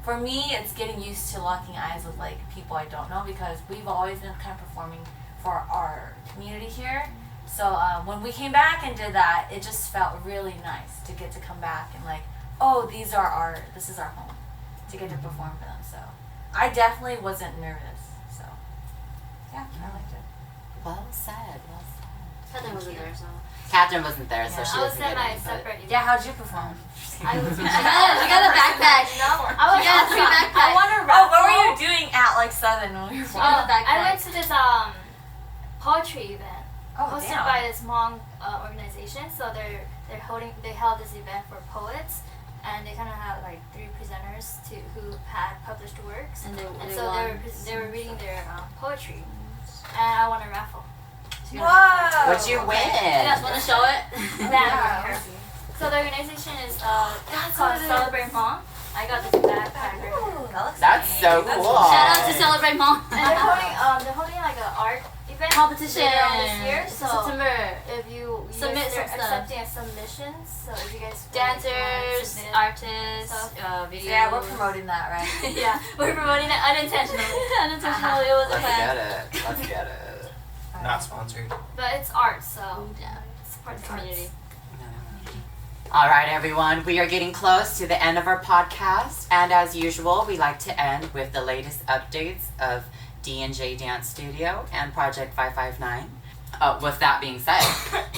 Speaker 2: for me, it's getting used to locking eyes with people I don't know, because we've always been kind of performing for our community here. So when we came back and did that, it just felt really nice to get to come back and this is our home, to get to perform for them. So I definitely wasn't nervous. So yeah, I liked it.
Speaker 1: Well said. Well said.
Speaker 7: Katherine wasn't there, so.
Speaker 1: Catherine wasn't there, so
Speaker 2: Yeah.
Speaker 1: she
Speaker 6: I was
Speaker 1: doesn't
Speaker 6: at
Speaker 1: get
Speaker 6: my
Speaker 1: any. But
Speaker 6: separate event.
Speaker 2: Yeah, how'd you perform?
Speaker 6: I was
Speaker 7: She got a backpack.
Speaker 6: I was
Speaker 7: She got a free backpack.
Speaker 6: I won a
Speaker 2: Oh,
Speaker 6: raffle.
Speaker 2: what were you doing at Southern when we were
Speaker 7: She got a backpack.
Speaker 6: I went to this poetry event hosted by this Hmong organization. So they held this event for poets, and they kind of had 3 presenters who had published works,
Speaker 7: And they
Speaker 6: so
Speaker 7: won.
Speaker 6: they were reading their poetry, and I won a raffle.
Speaker 7: She got a backpack.
Speaker 2: Whoa!
Speaker 1: What'd you
Speaker 7: You
Speaker 1: win?
Speaker 7: guys want to show it?
Speaker 6: Yeah. So the organization is called Celebrate Hmong. I got this backpack.
Speaker 2: Ooh, that looks
Speaker 1: That's
Speaker 2: nice.
Speaker 1: so
Speaker 2: That's
Speaker 1: cool.
Speaker 7: Shout out to Celebrate Mom.
Speaker 6: And they're holding an art event
Speaker 7: Competition.
Speaker 6: later on this year. So
Speaker 7: September.
Speaker 6: if you
Speaker 7: Submit
Speaker 6: guys, they're
Speaker 7: some stuff.
Speaker 6: accepting submissions. So if you guys
Speaker 7: Dancers,
Speaker 6: submit-
Speaker 7: artists,
Speaker 6: stuff.
Speaker 7: videos.
Speaker 2: Yeah, we're promoting that, right?
Speaker 6: Yeah, we're promoting it unintentionally.
Speaker 7: Unintentionally, it was a
Speaker 1: Let's
Speaker 7: plan.
Speaker 1: get it. Let's get it.
Speaker 8: Not sponsored.
Speaker 6: But it's art, so
Speaker 7: Yeah.
Speaker 6: support the
Speaker 7: Community.
Speaker 1: All right, everyone. We are getting close to the end of our podcast, and as usual, we like to end with the latest updates of D&J Dance Studio and Project 559. With that being said,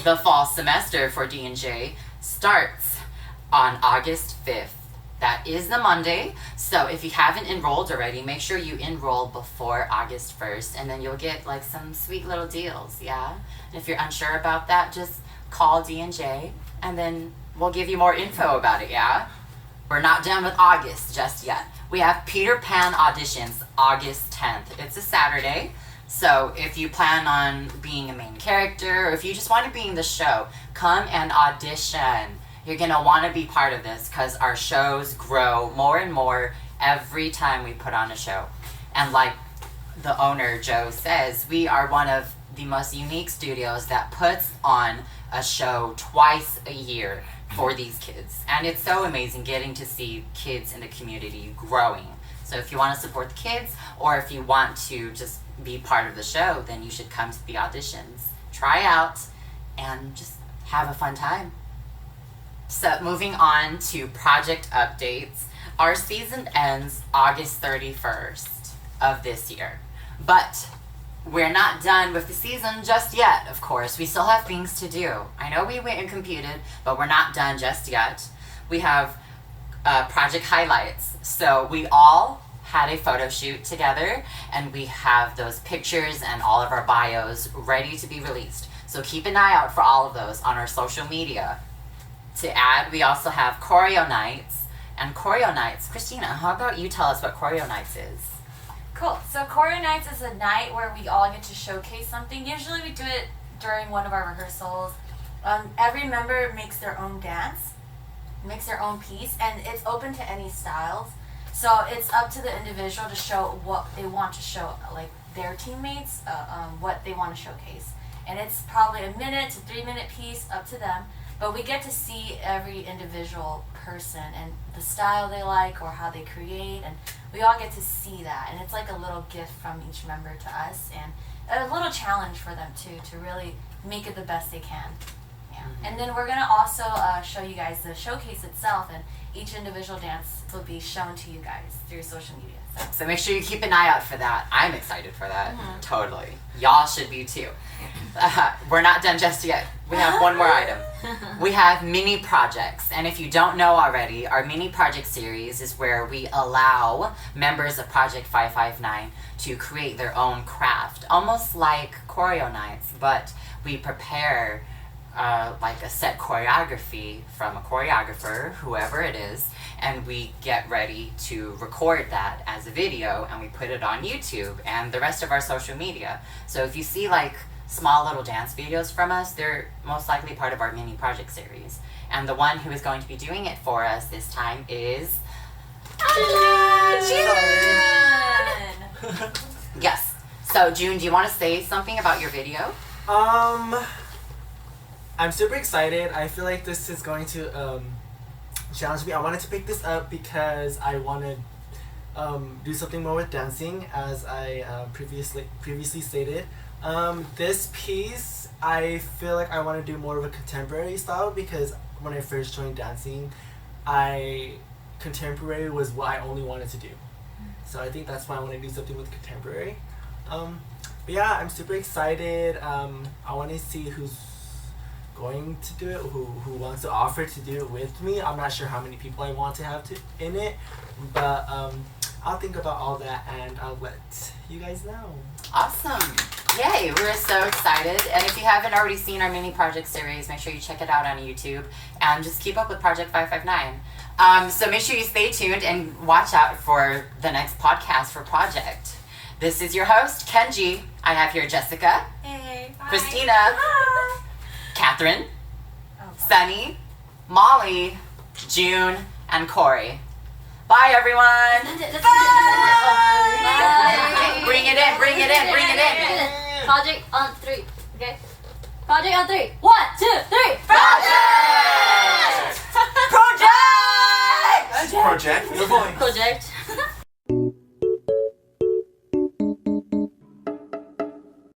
Speaker 1: the fall semester for D&J starts on August 5th. That is the Monday, so if you haven't enrolled already, make sure you enroll before August 1st, and then you'll get some sweet little deals, yeah? And if you're unsure about that, just call D&J, and then we'll give you more info about it, yeah? We're not done with August just yet. We have Peter Pan auditions August 10th. It's a Saturday, so if you plan on being a main character, or if you just want to be in the show, come and audition. You're going to want to be part of this because our shows grow more and more every time we put on a show. And like the owner, Joe, says, we are one of the most unique studios that puts on a show twice a year for these kids. And it's so amazing getting to see kids in the community growing. So if you want to support the kids, or if you want to just be part of the show, then you should come to the auditions, try out, and just have a fun time. So moving on to project updates, our season ends August 31st of this year. But we're not done with the season just yet, of course. We still have things to do. I know we went and competed, but we're not done just yet. We have project highlights. So we all had a photo shoot together, and we have those pictures and all of our bios ready to be released. So keep an eye out for all of those on our social media. To add, we also have choreo nights. And choreo nights, Christina, how about you tell us what choreo nights is?
Speaker 2: Cool. So Choreo Nights is a night where we all get to showcase something. Usually we do it during one of our rehearsals. Every member makes their own dance, makes their own piece, and it's open to any styles. So it's up to the individual to show what they want to show, like their teammates, what they want to showcase. And it's probably a 1 to 3 minute piece, up to them. But we get to see every individual person and the style they like or how they create, and we all get to see that. And it's like a little gift from each member to us, and a little challenge for them too, to really make it the best they can. Yeah. And then we're gonna also show you guys the showcase itself, and each individual dance will be shown to you guys through social media.
Speaker 1: So make sure you keep an eye out for that. I'm excited for that. Totally. Y'all should be too. We're not done just yet. We have one more item. We have mini projects. And if you don't know already, our mini project series is where we allow members of Project 559 to create their own craft, almost like choreo nights, but we prepare like a set choreography from a choreographer, whoever it is, and we get ready to record that as a video and we put it on YouTube and the rest of our social media. So if you see like small little dance videos from us, they're most likely part of our mini project series. And the one who is going to be doing it for us this time is June. Yes. So June, do you want to say something about your video?
Speaker 4: I'm super excited. I feel like this is going to challenge me. I wanted to pick this up because I want to do something more with dancing, as I previously stated. This piece, I feel like I want to do more of a contemporary style, because when I first joined dancing, contemporary was what I only wanted to do. So I think that's why I want to do something with contemporary. But yeah, I'm super excited. I want to see who's going to do it, who wants to offer to do it with me. I'm not sure how many people I want to have in it, but I'll think about all that and I'll let you guys know.
Speaker 1: Awesome. Yay, we're so excited. And if you haven't already seen our mini project series, make sure you check it out on YouTube and just keep up with Project 559. So make sure you stay tuned and watch out for the next podcast for Project. This is your host, Kenji. I have here Jessica,
Speaker 5: Hey, bye.
Speaker 1: Christina, Katherine, Sunney, Molly, June, and Corey. Bye, everyone.
Speaker 7: Bye.
Speaker 1: Bring it in, bring it in, bring it in.
Speaker 7: Project on 3. Okay. Project on 3. 1, 2, 3.
Speaker 1: Project!
Speaker 8: Project.
Speaker 7: Project.